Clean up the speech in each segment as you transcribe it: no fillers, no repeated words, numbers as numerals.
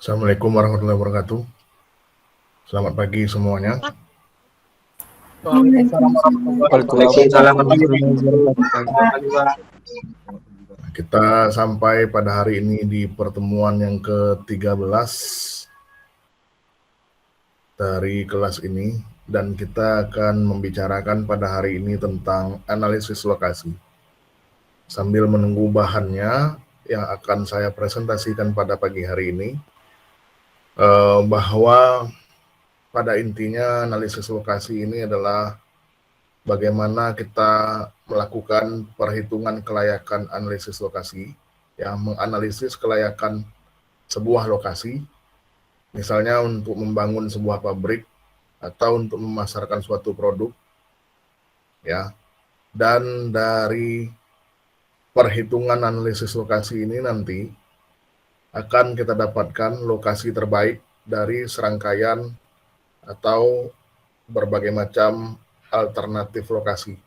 Assalamualaikum warahmatullahi wabarakatuh. Selamat pagi semuanya. Waalaikumsalam warahmatullahi wabarakatuh. Kita sampai pada hari ini di pertemuan yang ke-13 dari kelas ini, dan kita akan membicarakan pada hari ini tentang analisis lokasi. Sambil menunggu bahannya yang akan saya presentasikan pada pagi hari ini, bahwa pada intinya analisis lokasi ini adalah bagaimana kita melakukan perhitungan kelayakan analisis lokasi, yang menganalisis kelayakan sebuah lokasi, misalnya untuk membangun sebuah pabrik atau untuk memasarkan suatu produk, ya. Dan dari perhitungan analisis lokasi ini nanti akan kita dapatkan lokasi terbaik dari serangkaian atau berbagai macam alternatif lokasi.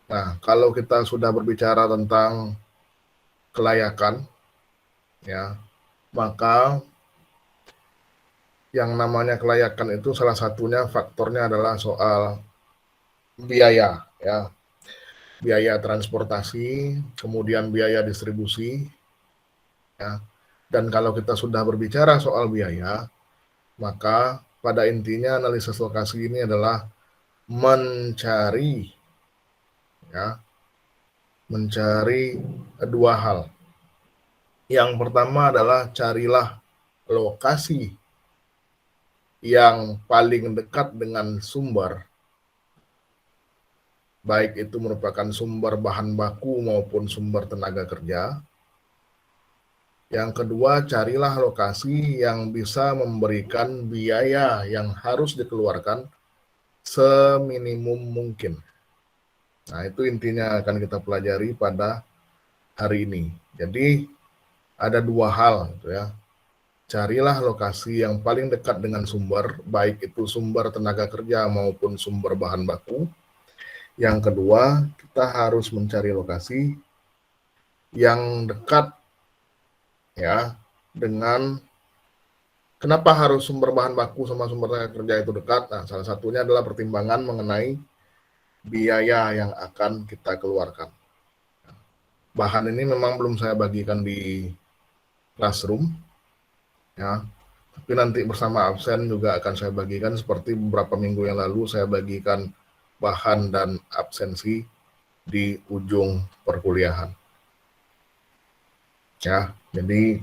Nah, kalau kita sudah berbicara tentang kelayakan, ya, maka yang namanya kelayakan itu salah satunya faktornya adalah soal biaya, ya, biaya transportasi, kemudian biaya distribusi, ya. Dan kalau kita sudah berbicara soal biaya, maka pada intinya analisis lokasi ini adalah mencari, ya, mencari dua hal. Yang pertama adalah carilah lokasi yang paling dekat dengan sumber, baik itu merupakan sumber bahan baku maupun sumber tenaga kerja. Yang kedua, carilah lokasi yang bisa memberikan biaya yang harus dikeluarkan seminimum mungkin. Nah, itu intinya akan kita pelajari pada hari ini. Jadi, ada dua hal, gitu ya. Carilah lokasi yang paling dekat dengan sumber, baik itu sumber tenaga kerja maupun sumber bahan baku. Yang kedua, kita harus mencari lokasi yang dekat, ya, dengan, kenapa harus sumber bahan baku sama sumber tenaga kerja itu dekat? Nah, salah satunya adalah pertimbangan mengenai biaya yang akan kita keluarkan. Bahan ini memang belum saya bagikan di classroom, ya, tapi nanti bersama absen juga akan saya bagikan, seperti beberapa minggu yang lalu saya bagikan bahan dan absensi di ujung perkuliahan. Ya, jadi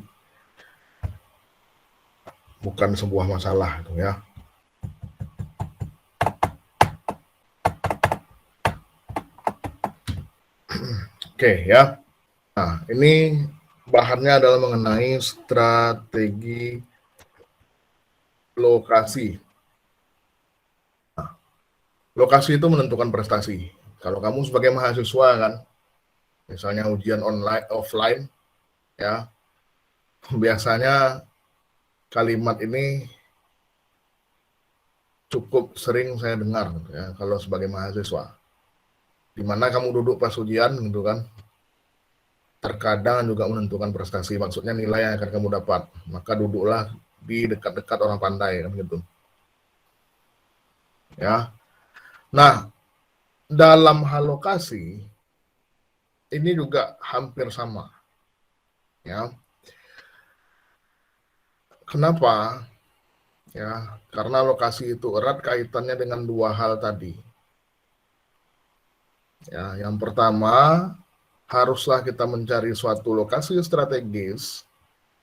bukan sebuah masalah itu, ya. Oke, ya. Nah, ini bahannya adalah mengenai strategi lokasi. Nah, lokasi itu menentukan prestasi. Kalau kamu sebagai mahasiswa kan, misalnya ujian online, offline, ya, biasanya kalimat ini cukup sering saya dengar, ya, kalau sebagai mahasiswa. Di mana kamu duduk pas ujian, gitu kan, terkadang juga menentukan prestasi, maksudnya nilai yang akan kamu dapat. Maka duduklah di dekat-dekat orang pandai, kan gitu. Ya. Nah, dalam hal lokasi ini juga hampir sama. Ya. Kenapa? Ya, karena lokasi itu erat kaitannya dengan dua hal tadi. Ya, yang pertama, haruslah kita mencari suatu lokasi strategis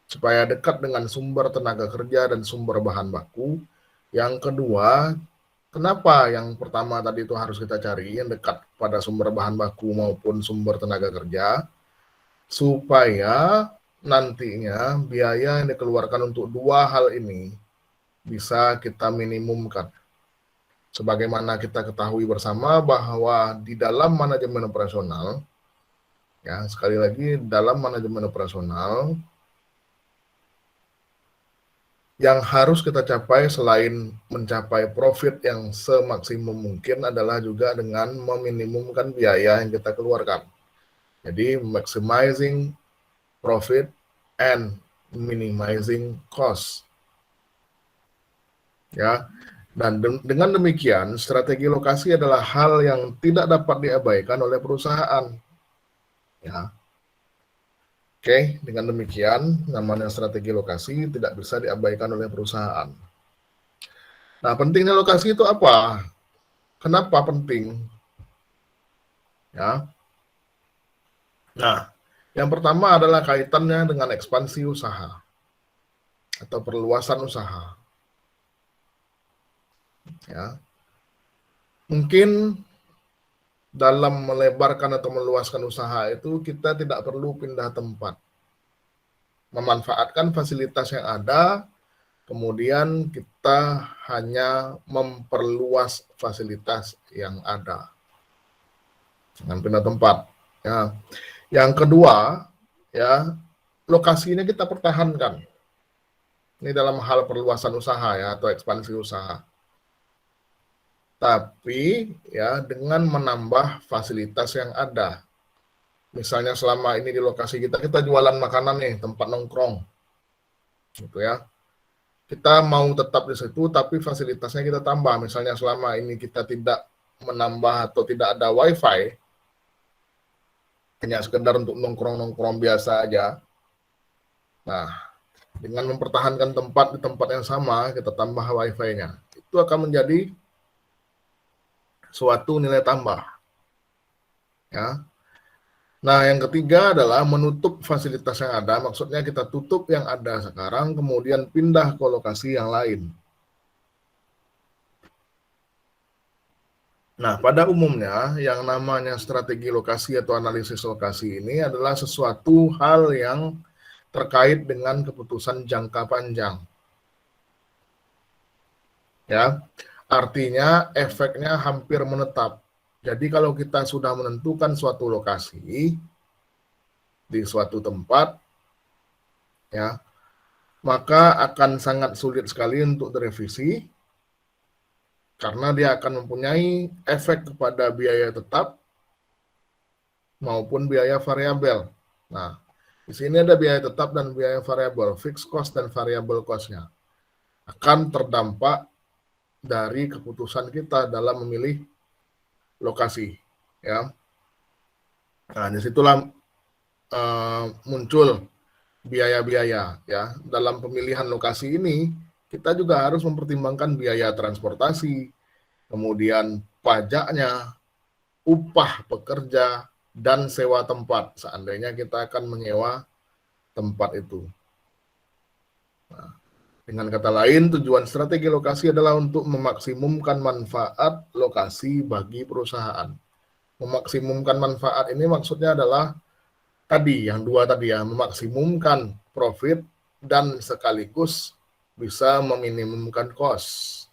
supaya dekat dengan sumber tenaga kerja dan sumber bahan baku. Yang kedua, kenapa yang pertama tadi itu harus kita cari yang dekat pada sumber bahan baku maupun sumber tenaga kerja, supaya nantinya biaya yang dikeluarkan untuk dua hal ini bisa kita minimumkan. Sebagaimana kita ketahui bersama bahwa di dalam manajemen operasional, ya, sekali lagi, dalam manajemen operasional yang harus kita capai selain mencapai profit yang semaksimum mungkin adalah juga dengan meminimumkan biaya yang kita keluarkan. Jadi maximizing profit and minimizing cost. Ya, dan dengan demikian strategi lokasi adalah hal yang tidak dapat diabaikan oleh perusahaan. Ya. Oke, dengan demikian namanya strategi lokasi tidak bisa diabaikan oleh perusahaan. Nah, pentingnya lokasi itu apa? Kenapa penting? Ya. Nah, yang pertama adalah kaitannya dengan ekspansi usaha atau perluasan usaha. Ya. Mungkin dalam melebarkan atau meluaskan usaha itu kita tidak perlu pindah tempat. Memanfaatkan fasilitas yang ada, kemudian kita hanya memperluas fasilitas yang ada. Jangan pindah tempat. Ya. Yang kedua, ya, lokasinya kita pertahankan. Ini dalam hal perluasan usaha ya atau ekspansi usaha. Tapi ya dengan menambah fasilitas yang ada. Misalnya selama ini di lokasi kita jualan makanan nih, tempat nongkrong. Gitu ya. Kita mau tetap di situ tapi fasilitasnya kita tambah. Misalnya selama ini kita tidak menambah atau tidak ada wifi, hanya sekedar untuk nongkrong-nongkrong biasa aja. Nah, dengan mempertahankan tempat di tempat yang sama, kita tambah wifi-nya. Itu akan menjadi suatu nilai tambah. Ya. Nah, yang ketiga adalah menutup fasilitas yang ada. Maksudnya kita tutup yang ada sekarang, kemudian pindah ke lokasi yang lain. Nah, pada umumnya yang namanya strategi lokasi atau analisis lokasi ini adalah sesuatu hal yang terkait dengan keputusan jangka panjang. Ya, artinya efeknya hampir menetap. Jadi kalau kita sudah menentukan suatu lokasi di suatu tempat, ya, maka akan sangat sulit sekali untuk direvisi karena dia akan mempunyai efek kepada biaya tetap maupun biaya variabel. Nah, di sini ada biaya tetap dan biaya variabel, fixed cost dan variable cost-nya. Akan terdampak dari keputusan kita dalam memilih lokasi. Ya. Nah, disitulah muncul biaya-biaya. Ya. Dalam pemilihan lokasi ini, kita juga harus mempertimbangkan biaya transportasi, kemudian pajaknya, upah pekerja, dan sewa tempat, seandainya kita akan menyewa tempat itu. Nah, dengan kata lain, tujuan strategi lokasi adalah untuk memaksimumkan manfaat lokasi bagi perusahaan. Memaksimumkan manfaat ini maksudnya adalah tadi, yang dua tadi ya, memaksimumkan profit dan sekaligus bisa meminimumkan cost.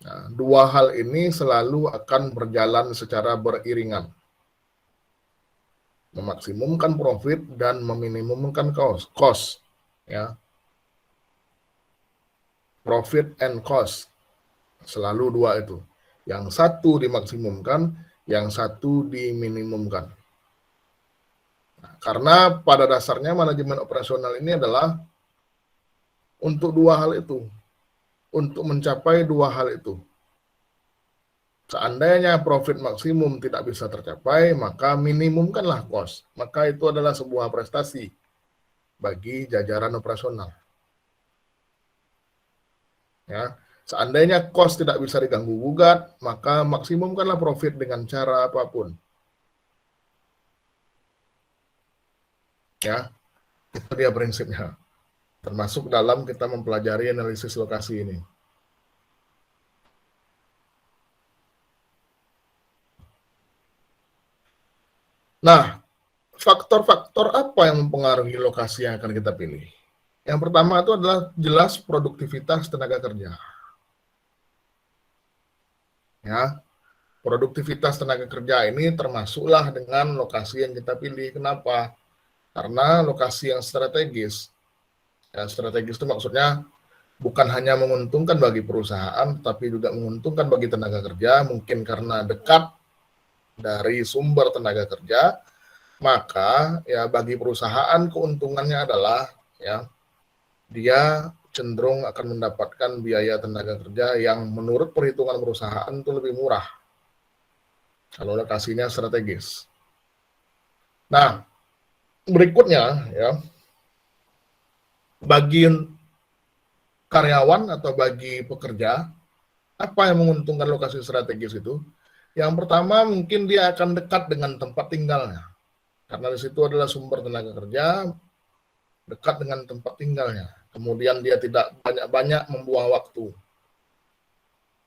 Nah, dua hal ini selalu akan berjalan secara beriringan. Memaksimumkan profit dan meminimumkan cost. Ya. Profit and cost. Selalu dua itu. Yang satu dimaksimumkan, yang satu diminimumkan. Nah, karena pada dasarnya manajemen operasional ini adalah untuk dua hal itu. Untuk mencapai dua hal itu. Seandainya profit maksimum tidak bisa tercapai, maka minimumkanlah cost. Maka itu adalah sebuah prestasi bagi jajaran operasional. Ya, seandainya cost tidak bisa diganggu gugat, maka maksimumkanlah profit dengan cara apapun. Ya, itu dia prinsipnya. Termasuk dalam kita mempelajari analisis lokasi ini. Nah, faktor-faktor apa yang mempengaruhi lokasi yang akan kita pilih? Yang pertama itu adalah jelas produktivitas tenaga kerja. Ya, produktivitas tenaga kerja ini termasuklah dengan lokasi yang kita pilih. Kenapa? Karena lokasi yang strategis. Ya, strategis itu maksudnya bukan hanya menguntungkan bagi perusahaan, tapi juga menguntungkan bagi tenaga kerja, mungkin karena dekat dari sumber tenaga kerja, maka ya bagi perusahaan keuntungannya adalah ya dia cenderung akan mendapatkan biaya tenaga kerja yang menurut perhitungan perusahaan itu lebih murah kalau lokasinya strategis. Nah, berikutnya ya bagi karyawan atau bagi pekerja, apa yang menguntungkan lokasi strategis itu? Yang pertama mungkin dia akan dekat dengan tempat tinggalnya. Karena di situ adalah sumber tenaga kerja, dekat dengan tempat tinggalnya. Kemudian dia tidak banyak-banyak membuang waktu.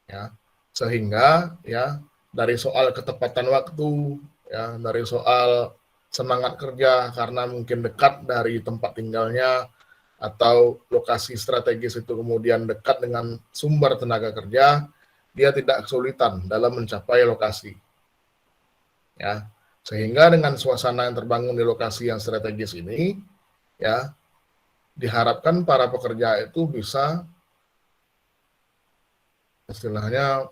Ya. Sehingga ya dari soal ketepatan waktu, ya, dari soal semangat kerja karena mungkin dekat dari tempat tinggalnya atau lokasi strategis itu kemudian dekat dengan sumber tenaga kerja, dia tidak kesulitan dalam mencapai lokasi. Ya. Sehingga dengan suasana yang terbangun di lokasi yang strategis ini, ya, diharapkan para pekerja itu bisa istilahnya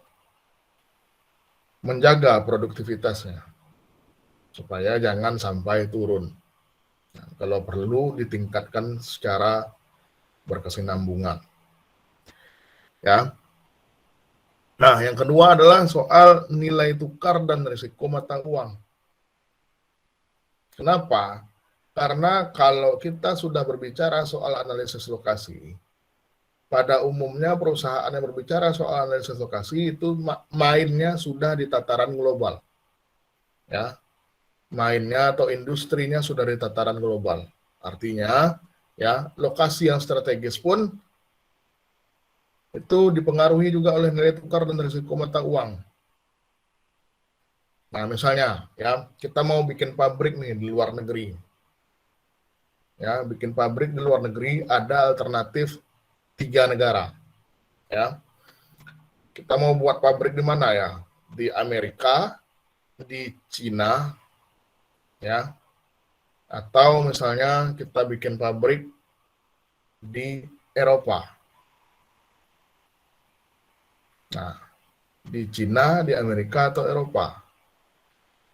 menjaga produktivitasnya supaya jangan sampai turun. Nah, kalau perlu ditingkatkan secara berkesinambungan. Ya. Nah, yang kedua adalah soal nilai tukar dan risiko mata uang. Kenapa? Karena kalau kita sudah berbicara soal analisis lokasi, pada umumnya perusahaan yang berbicara soal analisis lokasi itu mainnya sudah di tataran global. Ya. Mainnya atau industrinya sudah di tataran global. Artinya, ya, lokasi yang strategis pun itu dipengaruhi juga oleh nilai tukar dan risiko mata uang. Nah, misalnya, ya, kita mau bikin pabrik nih di luar negeri. Ya, bikin pabrik di luar negeri ada alternatif 3 negara. Ya. Kita mau buat pabrik di mana ya? Di Amerika, di Cina, ya. Atau misalnya kita bikin pabrik di Eropa. Nah, di Cina, di Amerika, atau Eropa.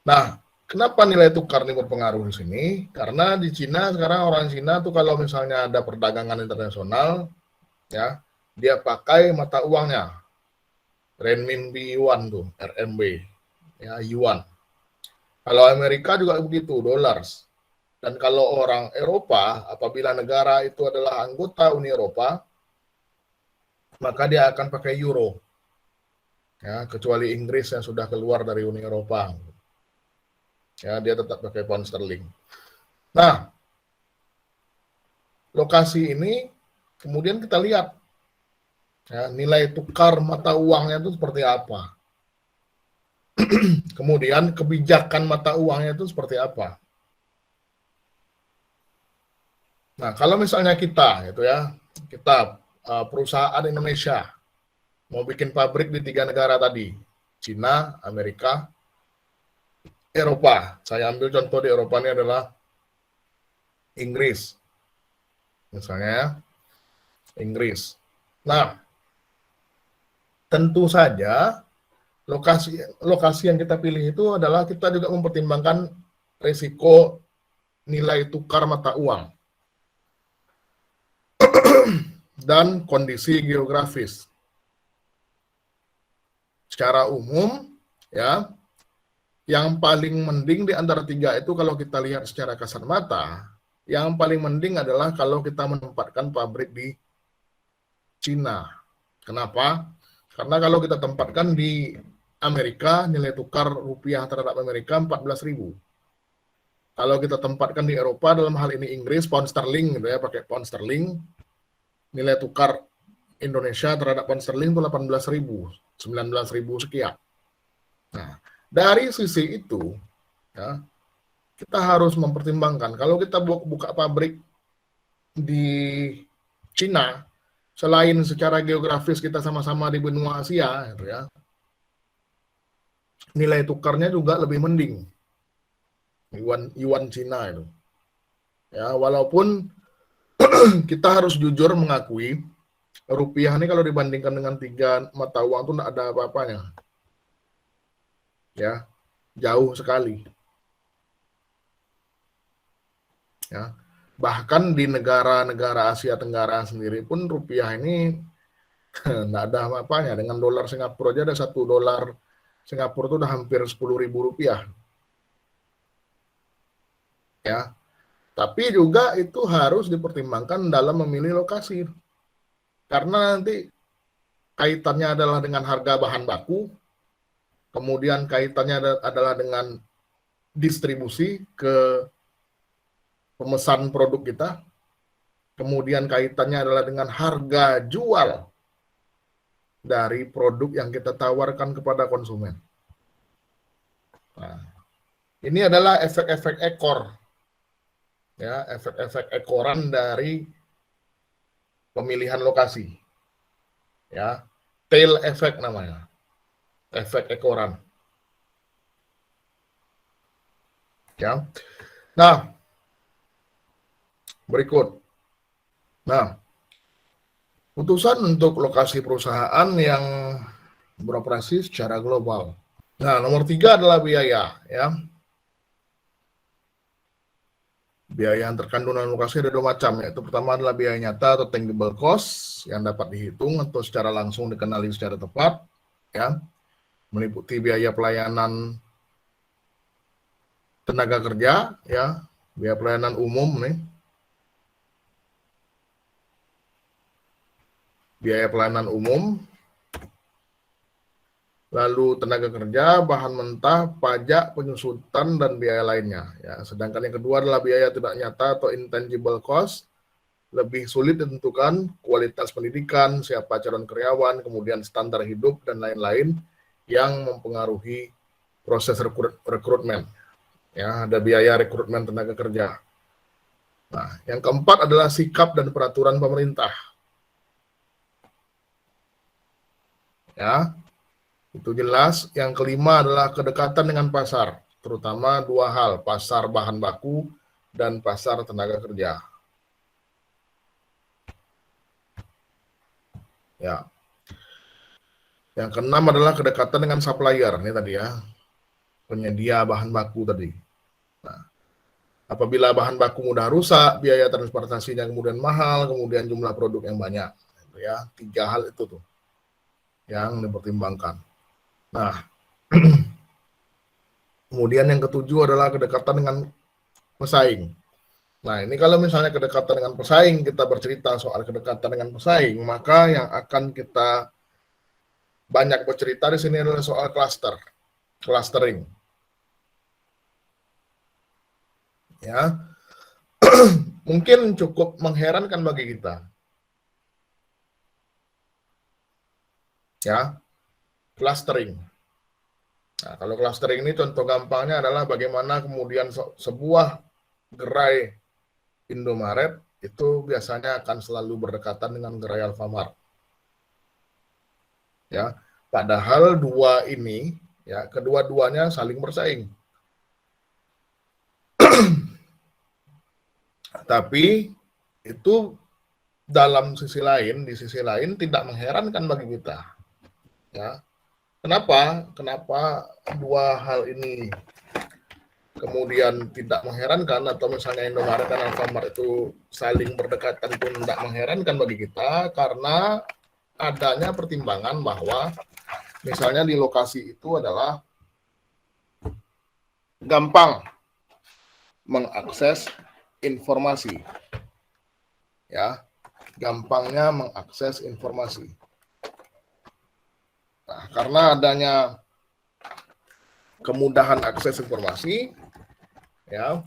Nah, kenapa nilai tukar ini berpengaruh di sini? Karena di Cina sekarang orang Cina tuh kalau misalnya ada perdagangan internasional, ya, dia pakai mata uangnya, renminbi yuan tuh, RMB, ya, yuan. Kalau Amerika juga begitu, dollars. Dan kalau orang Eropa, apabila negara itu adalah anggota Uni Eropa, maka dia akan pakai euro. Ya, kecuali Inggris yang sudah keluar dari Uni Eropa. Ya, dia tetap pakai pound sterling. Nah, lokasi ini kemudian kita lihat ya, nilai tukar mata uangnya itu seperti apa. Kemudian kebijakan mata uangnya itu seperti apa. Nah, kalau misalnya kita gitu ya, kita perusahaan Indonesia mau bikin pabrik di 3 negara tadi, Cina, Amerika, Eropa. Saya ambil contoh di Eropa ini adalah Inggris. Misalnya ya, Inggris. Nah, tentu saja lokasi yang kita pilih itu adalah kita juga mempertimbangkan risiko nilai tukar mata uang dan kondisi geografis. Secara umum, ya, yang paling mending di antara 3 itu kalau kita lihat secara kasat mata, yang paling mending adalah kalau kita menempatkan pabrik di Cina. Kenapa? Karena kalau kita tempatkan di Amerika, nilai tukar rupiah terhadap Amerika 14.000. Kalau kita tempatkan di Eropa, dalam hal ini Inggris, pound sterling gitu ya, pakai pound sterling, nilai tukar Indonesia terhadap pound sterling itu 18.000, 19.000 sekian. Nah, dari sisi itu, ya, kita harus mempertimbangkan kalau kita buka pabrik di Cina, selain secara geografis kita sama-sama di benua Asia, gitu ya, nilai tukarnya juga lebih mending. Yuan Cina itu. Ya, walaupun kita harus jujur mengakui rupiah ini kalau dibandingkan dengan 3 mata uang itu tidak ada apa-apanya. Ya, jauh sekali. Ya. Bahkan di negara-negara Asia Tenggara sendiri pun rupiah ini nggak ada apa-apanya. Dengan dolar Singapura aja ada $1 Singapura itu udah hampir 10.000 rupiah. Ya. Tapi juga itu harus dipertimbangkan dalam memilih lokasi. Karena nanti kaitannya adalah dengan harga bahan baku, kemudian kaitannya adalah dengan distribusi ke pemesan produk kita, kemudian kaitannya adalah dengan harga jual dari produk yang kita tawarkan kepada konsumen. Nah, ini adalah efek-efek ekor, ya, efek-efek ekoran dari pemilihan lokasi, ya, tail effect namanya, efek ekoran, ya. Nah, berikut. Nah, putusan untuk lokasi perusahaan yang beroperasi secara global. Nah, nomor 3 adalah biaya, ya. Biaya yang terkandung dalam lokasi ada 2 macam, yaitu pertama adalah biaya nyata atau tangible cost yang dapat dihitung atau secara langsung dikenali secara tepat, ya, meliputi biaya pelayanan tenaga kerja, ya, biaya pelayanan umum nih, biaya pelayanan umum, lalu tenaga kerja, bahan mentah, pajak, penyusutan, dan biaya lainnya. Ya, sedangkan yang kedua adalah biaya tidak nyata atau intangible cost, lebih sulit ditentukan, kualitas pendidikan, siapa calon karyawan, kemudian standar hidup, dan lain-lain yang mempengaruhi proses rekrutmen. Ya, ada biaya rekrutmen tenaga kerja. Nah, yang keempat adalah sikap dan peraturan pemerintah. Ya, itu jelas. Yang kelima adalah kedekatan dengan pasar, terutama 2 hal, pasar bahan baku dan pasar tenaga kerja. Ya. Yang keenam adalah kedekatan dengan supplier, ini tadi ya, penyedia bahan baku tadi. Nah, apabila bahan baku mudah rusak, biaya transportasinya kemudian mahal, kemudian jumlah produk yang banyak. Ya, 3 hal itu tuh yang dipertimbangkan. Nah, kemudian yang ketujuh adalah kedekatan dengan pesaing. Nah, ini kalau misalnya kedekatan dengan pesaing, kita bercerita soal kedekatan dengan pesaing, maka yang akan kita banyak bercerita di sini adalah soal clustering. Ya, mungkin cukup mengherankan bagi kita. Ya, clustering. Nah, kalau clustering ini contoh gampangnya adalah bagaimana kemudian sebuah gerai Indomaret itu biasanya akan selalu berdekatan dengan gerai Alfamart. Ya, padahal dua ini, ya, kedua-duanya saling bersaing. Tapi itu di sisi lain tidak mengherankan bagi kita. Ya, kenapa dua hal ini kemudian tidak mengherankan, atau misalnya Indomaret dan Alfamart itu saling berdekatan pun tidak mengherankan bagi kita, karena adanya pertimbangan bahwa misalnya di lokasi itu adalah gampang mengakses informasi. Ya, gampangnya mengakses informasi. Nah, karena adanya kemudahan akses informasi, ya,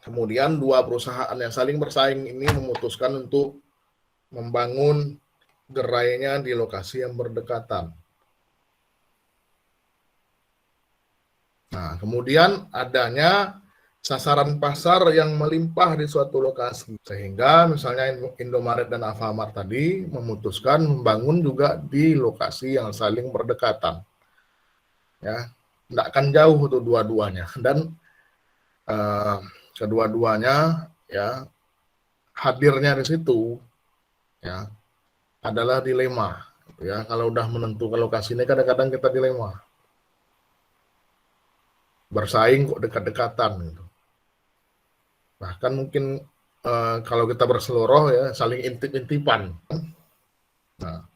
kemudian dua perusahaan yang saling bersaing ini memutuskan untuk membangun gerainya di lokasi yang berdekatan. Nah, kemudian adanya sasaran pasar yang melimpah di suatu lokasi, sehingga misalnya Indomaret dan Alfamart tadi memutuskan membangun juga di lokasi yang saling berdekatan. Ya, tidak akan jauh tuh dua-duanya, dan kedua-duanya, ya, hadirnya di situ, ya, adalah dilema. Ya, kalau udah menentukan lokasi ini kadang-kadang kita dilema, bersaing kok dekat-dekatan gitu. Bahkan mungkin kalau kita berseluruh ya saling intip-intipan. Nah,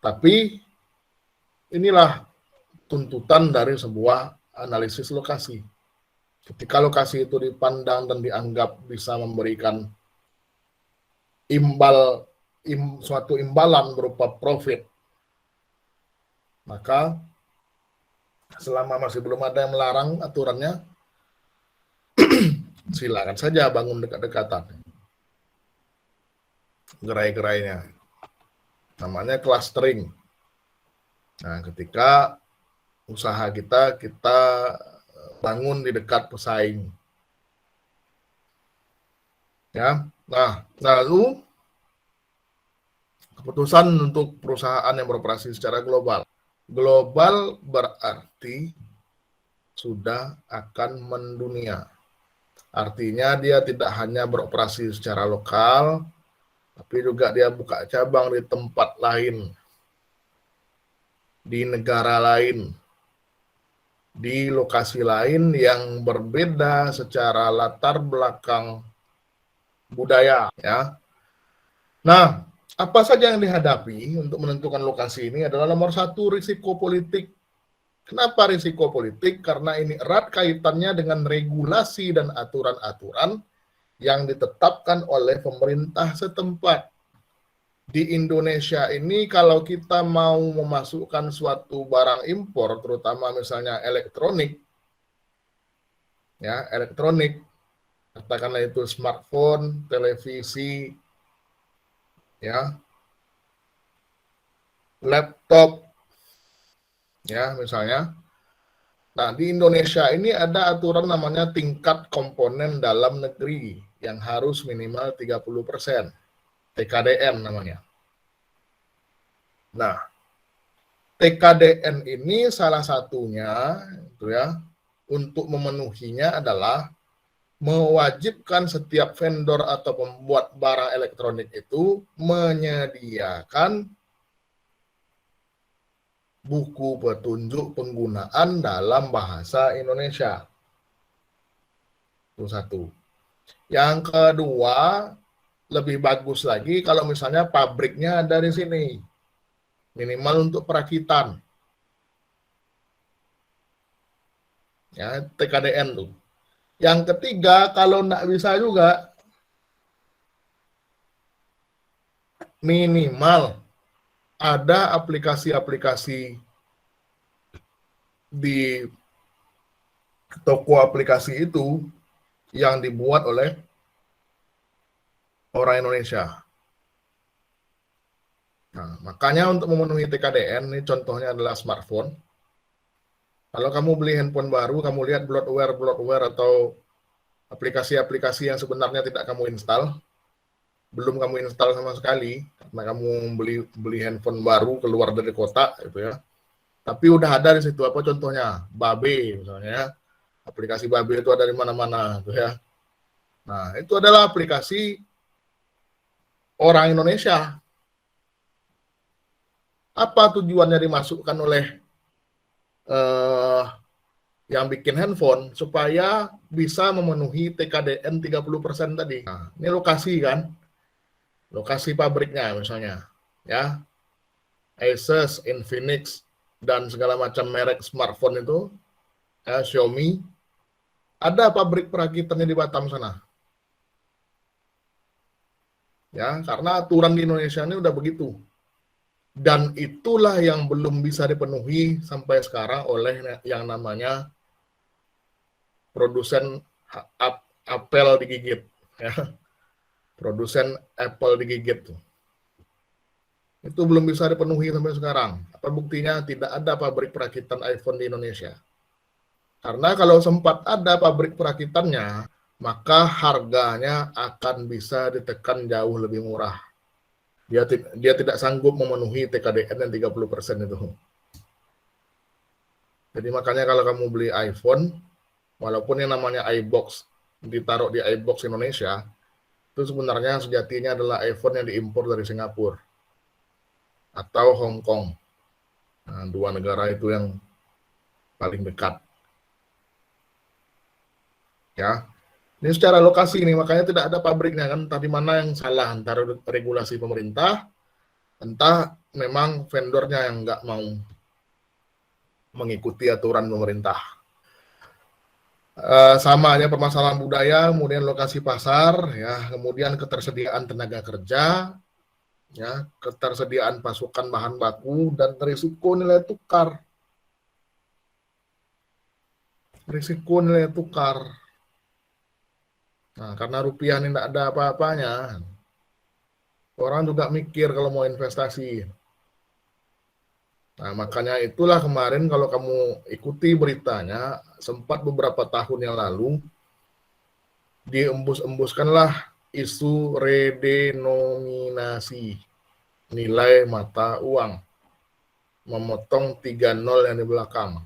tapi inilah tuntutan dari sebuah analisis lokasi. Ketika lokasi itu dipandang dan dianggap bisa memberikan suatu imbalan berupa profit, maka selama masih belum ada yang melarang aturannya, silakan saja bangun dekat-dekatan. Gerai-gerainya. Namanya clustering. Nah, ketika usaha kita bangun di dekat pesaing. Ya. Nah, lalu keputusan untuk perusahaan yang beroperasi secara global. Global berarti sudah akan mendunia. Artinya dia tidak hanya beroperasi secara lokal, tapi juga dia buka cabang di tempat lain, di negara lain, di lokasi lain yang berbeda secara latar belakang budaya. Ya. Nah, apa saja yang dihadapi untuk menentukan lokasi ini adalah nomor satu, risiko politik. Kenapa risiko politik? Karena ini erat kaitannya dengan regulasi dan aturan-aturan yang ditetapkan oleh pemerintah setempat. Di Indonesia ini kalau kita mau memasukkan suatu barang impor, terutama misalnya elektronik, katakanlah itu smartphone, televisi, ya, laptop, ya misalnya. Nah, di Indonesia ini ada aturan namanya tingkat komponen dalam negeri yang harus minimal 30%. TKDN namanya. Nah, TKDN ini salah satunya itu ya, untuk memenuhinya adalah mewajibkan setiap vendor atau pembuat barang elektronik itu menyediakan buku petunjuk penggunaan dalam bahasa Indonesia. Itu satu. Yang kedua, lebih bagus lagi kalau misalnya pabriknya ada di sini. Minimal untuk perakitan. Ya, TKDN tuh. Yang ketiga, kalau nggak bisa juga, minimal ada aplikasi-aplikasi di toko aplikasi itu yang dibuat oleh orang Indonesia. Nah, makanya untuk memenuhi TKDN, ini contohnya adalah smartphone. Kalau kamu beli handphone baru, kamu lihat bloatware atau aplikasi-aplikasi yang sebenarnya tidak kamu install, belum kamu install sama sekali, karena kamu beli handphone baru keluar dari kota, gitu ya. Tapi udah ada di situ, apa contohnya? Babe, misalnya. Aplikasi Babe itu ada di mana-mana, gitu ya. Nah, itu adalah aplikasi orang Indonesia. Apa tujuannya dimasukkan oleh yang bikin handphone? Supaya bisa memenuhi TKDN 30% tadi. Nah, ini lokasi kan? Lokasi pabriknya misalnya. Ya, Asus, Infinix, dan segala macam merek smartphone itu, ya, Xiaomi, ada pabrik perakitannya di Batam sana. Ya, karena aturan di Indonesia ini udah begitu. Dan itulah yang belum bisa dipenuhi sampai sekarang oleh yang namanya produsen apel digigit. Ya. Produsen Apple digigit tuh. Itu belum bisa dipenuhi sampai sekarang. Apa buktinya? Tidak ada pabrik perakitan iPhone di Indonesia. Karena kalau sempat ada pabrik perakitannya, maka harganya akan bisa ditekan jauh lebih murah. Dia tidak sanggup memenuhi TKDN yang 30% itu. Jadi makanya kalau kamu beli iPhone, walaupun yang namanya iBox ditaruh di iBox Indonesia, itu sebenarnya sejatinya adalah iPhone yang diimpor dari Singapura atau Hong Kong. Nah, dua negara itu yang paling dekat. Ya. Ini secara lokasi nih, makanya tidak ada pabriknya kan. Tadi mana yang salah antara regulasi pemerintah, entah memang vendornya yang nggak mau mengikuti aturan pemerintah. Sama aja permasalahan budaya, kemudian lokasi pasar, ya, kemudian ketersediaan tenaga kerja, ya, ketersediaan pasokan bahan baku, dan risiko nilai tukar. Risiko nilai tukar. Nah, karena rupiah ini tidak ada apa-apanya, orang juga mikir kalau mau investasi. Nah, makanya itulah kemarin kalau kamu ikuti beritanya, sempat beberapa tahun yang lalu, diembus-embuskanlah isu redenominasi nilai mata uang, memotong 3 nol yang di belakang.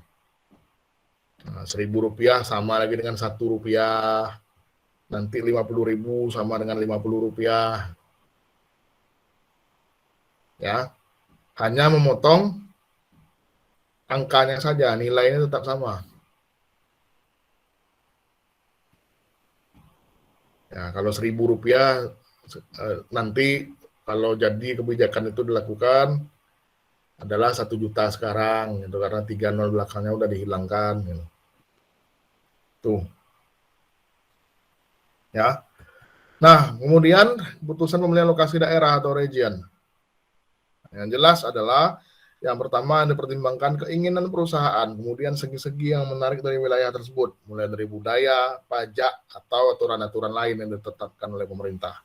Nah, Rp1.000 sama lagi dengan Rp1, nanti Rp50.000 sama dengan Rp50. Ya, hanya memotong angkanya saja, nilainya tetap sama. Ya, kalau Rp1.000 nanti kalau jadi kebijakan itu dilakukan adalah 1 juta sekarang, gitu, karena 3 nol belakangnya udah dihilangkan. Gitu. Tuh. Ya. Nah, kemudian keputusan pemilihan lokasi daerah atau region. Yang jelas adalah yang pertama dipertimbangkan keinginan perusahaan, kemudian segi-segi yang menarik dari wilayah tersebut, mulai dari budaya, pajak, atau aturan-aturan lain yang ditetapkan oleh pemerintah.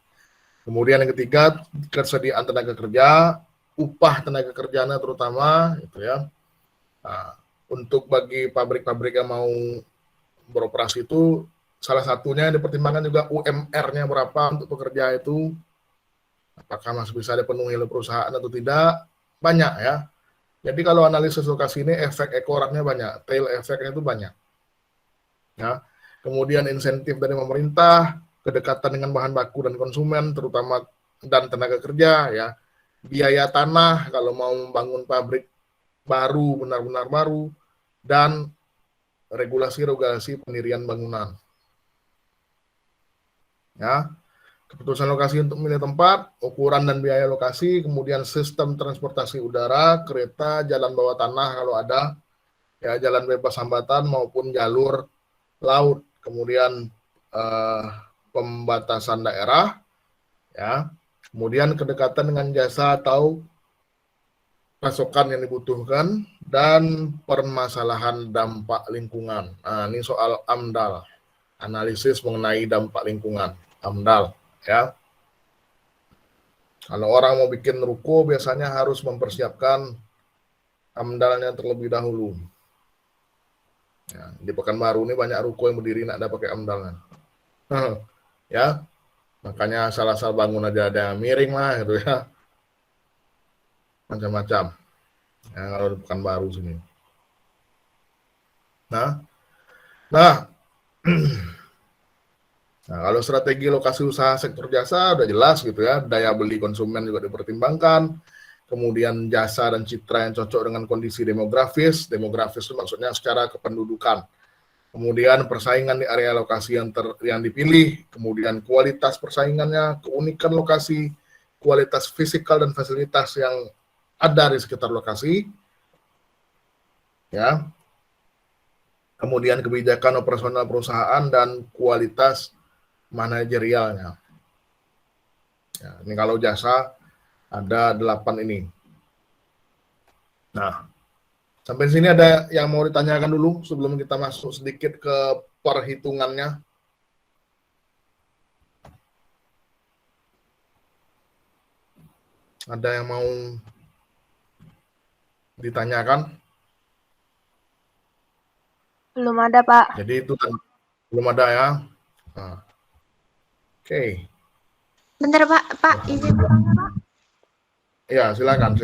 Kemudian yang ketiga, ketersediaan tenaga kerja, upah tenaga kerjanya terutama, gitu ya. Nah, untuk bagi pabrik-pabrik yang mau beroperasi itu, salah satunya yang dipertimbangkan juga UMR-nya berapa untuk pekerja itu, apakah masih bisa dipenuhi oleh perusahaan atau tidak, banyak ya. Jadi kalau analisis lokasi ini efek ekorannya banyak, tail efeknya itu banyak. Ya. Kemudian insentif dari pemerintah, kedekatan dengan bahan baku dan konsumen, terutama dan tenaga kerja, ya. Biaya tanah kalau mau membangun pabrik baru, benar-benar baru, dan regulasi-regulasi pendirian bangunan. Ya. Keputusan lokasi untuk memilih tempat, ukuran dan biaya lokasi, kemudian sistem transportasi udara, kereta, jalan bawah tanah kalau ada, ya, jalan bebas hambatan maupun jalur laut, kemudian pembatasan daerah, ya, kemudian kedekatan dengan jasa atau pasokan yang dibutuhkan, dan permasalahan dampak lingkungan. Nah, ini soal AMDAL, analisis mengenai dampak lingkungan, AMDAL. Ya, kalau orang mau bikin ruko biasanya harus mempersiapkan AMDAL-nya terlebih dahulu. Ya, di Pekanbaru ini banyak ruko yang berdiri tidak ada pakai AMDAL-nya. Ya, makanya salah-salah bangun aja ada miring lah gitu ya, macam-macam. Ya, kalau di Pekanbaru sini. Nah, Nah, kalau strategi lokasi usaha sektor jasa udah jelas gitu ya, daya beli konsumen juga dipertimbangkan, kemudian jasa dan citra yang cocok dengan kondisi demografis itu maksudnya secara kependudukan, kemudian persaingan di area lokasi yang dipilih, kemudian kualitas persaingannya, keunikan lokasi, kualitas fisikal dan fasilitas yang ada di sekitar lokasi, ya, kemudian kebijakan operasional perusahaan dan kualitas manajerialnya. Ya, ini kalau jasa ada 8 ini. Nah, sampai sini ada yang mau ditanyakan dulu sebelum kita masuk sedikit ke perhitungannya. Ada yang mau ditanyakan? Belum ada, Pak. Jadi itu belum ada ya. Nah. Oke. Bentar, Pak. Izin bertanya, Pak. Ya, silakan.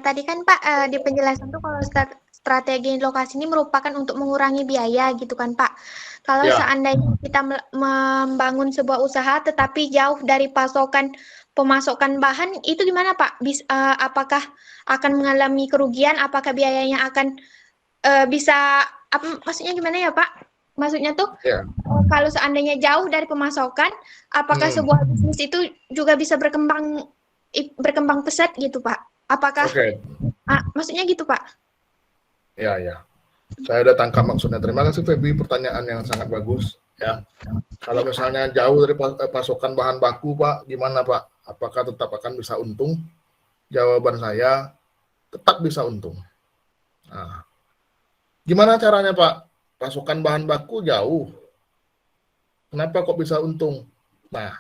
Tadi kan Pak di penjelasan tuh kalau strategi lokasi ini merupakan untuk mengurangi biaya gitu kan Pak. Kalau seandainya kita membangun sebuah usaha tetapi jauh dari pemasokan bahan, itu gimana Pak? Apakah akan mengalami kerugian? Apakah biayanya akan bisa, maksudnya gimana ya Pak? Maksudnya tuh kalau seandainya jauh dari pemasokan, apakah sebuah bisnis itu juga bisa berkembang pesat gitu, Pak? Apakah Oke. maksudnya gitu, Pak? Ya, ya. Saya udah tangkap maksudnya. Terima kasih Feby, pertanyaan yang sangat bagus. Ya, kalau misalnya jauh dari pasokan bahan baku, Pak, gimana Pak? Apakah tetap akan bisa untung? Jawaban saya, tetap bisa untung. Nah, gimana caranya Pak? Pasokan bahan baku jauh. Kenapa kok bisa untung? Nah,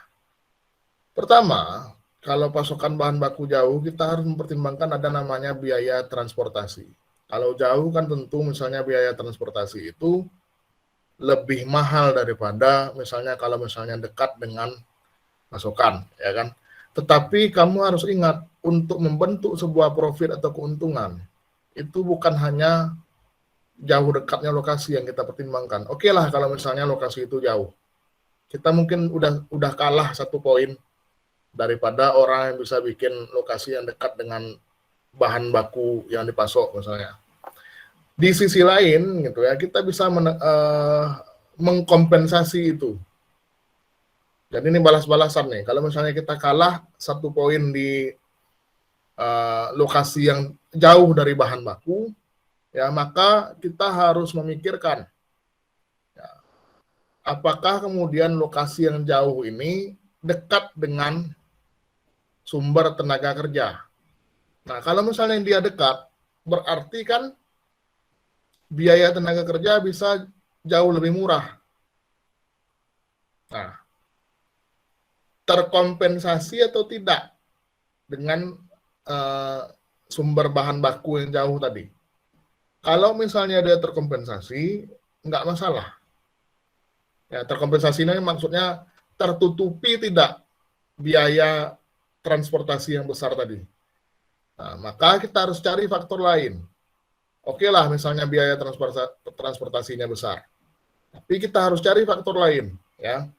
pertama, kalau pasokan bahan baku jauh, kita harus mempertimbangkan ada namanya biaya transportasi. Kalau jauh kan tentu misalnya biaya transportasi itu lebih mahal daripada misalnya kalau misalnya dekat dengan pasokan, ya kan? Tetapi kamu harus ingat, untuk membentuk sebuah profit atau keuntungan, itu bukan hanya jauh dekatnya lokasi yang kita pertimbangkan. Oke lah kalau misalnya lokasi itu jauh. Kita mungkin udah kalah 1 poin daripada orang yang bisa bikin lokasi yang dekat dengan bahan baku yang dipasok misalnya. Di sisi lain gitu ya, kita bisa mengkompensasi itu. Jadi ini balas-balasan nih. Kalau misalnya kita kalah 1 poin di lokasi yang jauh dari bahan baku, ya maka kita harus memikirkan ya, apakah kemudian lokasi yang jauh ini dekat dengan sumber tenaga kerja. Nah, kalau misalnya dia dekat, berarti kan biaya tenaga kerja bisa jauh lebih murah. Nah, terkompensasi atau tidak dengan sumber bahan baku yang jauh tadi. Kalau misalnya dia terkompensasi, nggak masalah. Ya, terkompensasinya maksudnya tertutupi tidak biaya transportasi yang besar tadi. Nah, maka kita harus cari faktor lain. Oke lah, misalnya biaya transportasinya besar. Tapi kita harus cari faktor lain. Ya,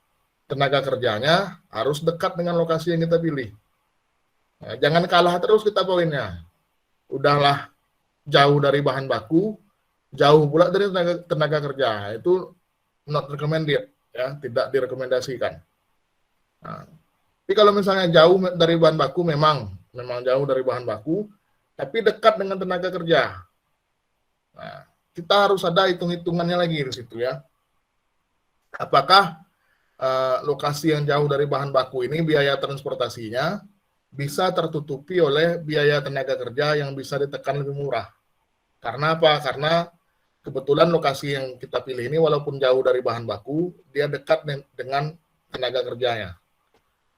tenaga kerjanya harus dekat dengan lokasi yang kita pilih. Nah, jangan kalah terus kita poinnya. Udahlah jauh dari bahan baku, jauh pula dari tenaga kerja. Itu not recommended, ya, tidak direkomendasikan. Nah, tapi kalau misalnya jauh dari bahan baku, memang jauh dari bahan baku, tapi dekat dengan tenaga kerja. Nah, kita harus ada hitung-hitungannya lagi di situ ya. Apakah lokasi yang jauh dari bahan baku ini biaya transportasinya bisa tertutupi oleh biaya tenaga kerja yang bisa ditekan lebih murah. Karena apa? Karena kebetulan lokasi yang kita pilih ini walaupun jauh dari bahan baku, dia dekat dengan tenaga kerjanya.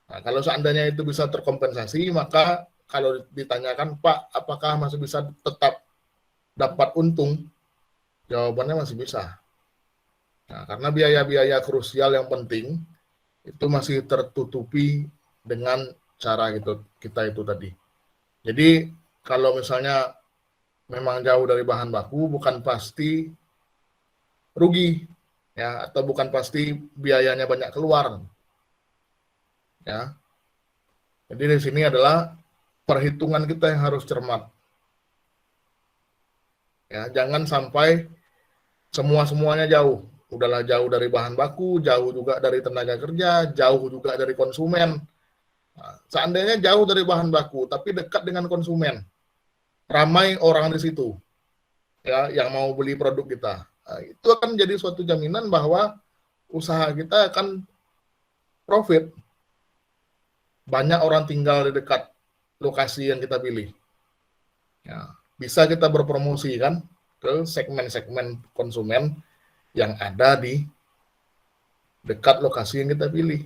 Nah, kalau seandainya itu bisa terkompensasi, maka kalau ditanyakan, Pak, apakah masih bisa tetap dapat untung? Jawabannya masih bisa. Nah, karena biaya-biaya krusial yang penting itu masih tertutupi dengan cara kita itu tadi. Jadi kalau misalnya memang jauh dari bahan baku, bukan pasti rugi, ya, atau bukan pasti biayanya banyak keluar, ya. Jadi di sini adalah perhitungan kita yang harus cermat, ya. Jangan sampai semuanya jauh. Udahlah jauh dari bahan baku, jauh juga dari tenaga kerja, jauh juga dari konsumen. Nah, seandainya jauh dari bahan baku, tapi dekat dengan konsumen, ramai orang di situ, ya, yang mau beli produk kita. Nah, itu akan jadi suatu jaminan bahwa usaha kita akan profit. Banyak orang tinggal di dekat lokasi yang kita pilih. Ya, bisa kita berpromosi kan ke segmen-segmen konsumen yang ada di dekat lokasi yang kita pilih.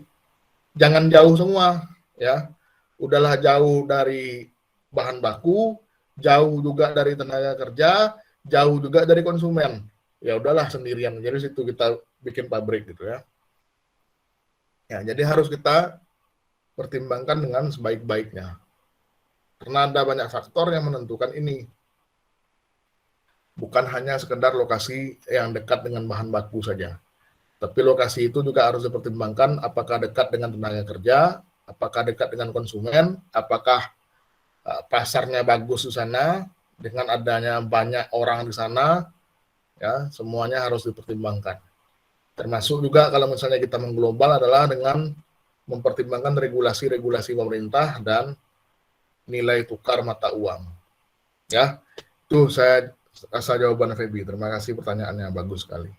Jangan jauh semua, ya. Udahlah jauh dari bahan baku, jauh juga dari tenaga kerja, jauh juga dari konsumen. Ya udahlah sendirian. Jadi situ kita bikin pabrik gitu ya. Ya, jadi harus kita pertimbangkan dengan sebaik-baiknya. Karena ada banyak faktor yang menentukan ini. Bukan hanya sekedar lokasi yang dekat dengan bahan baku saja. Tapi lokasi itu juga harus dipertimbangkan apakah dekat dengan tenaga kerja, apakah dekat dengan konsumen, apakah pasarnya bagus di sana, dengan adanya banyak orang di sana, ya, semuanya harus dipertimbangkan. Termasuk juga kalau misalnya kita mengglobal adalah dengan mempertimbangkan regulasi-regulasi pemerintah dan nilai tukar mata uang. Ya, itu saya rasa jawaban Feby. Terima kasih pertanyaannya, bagus sekali.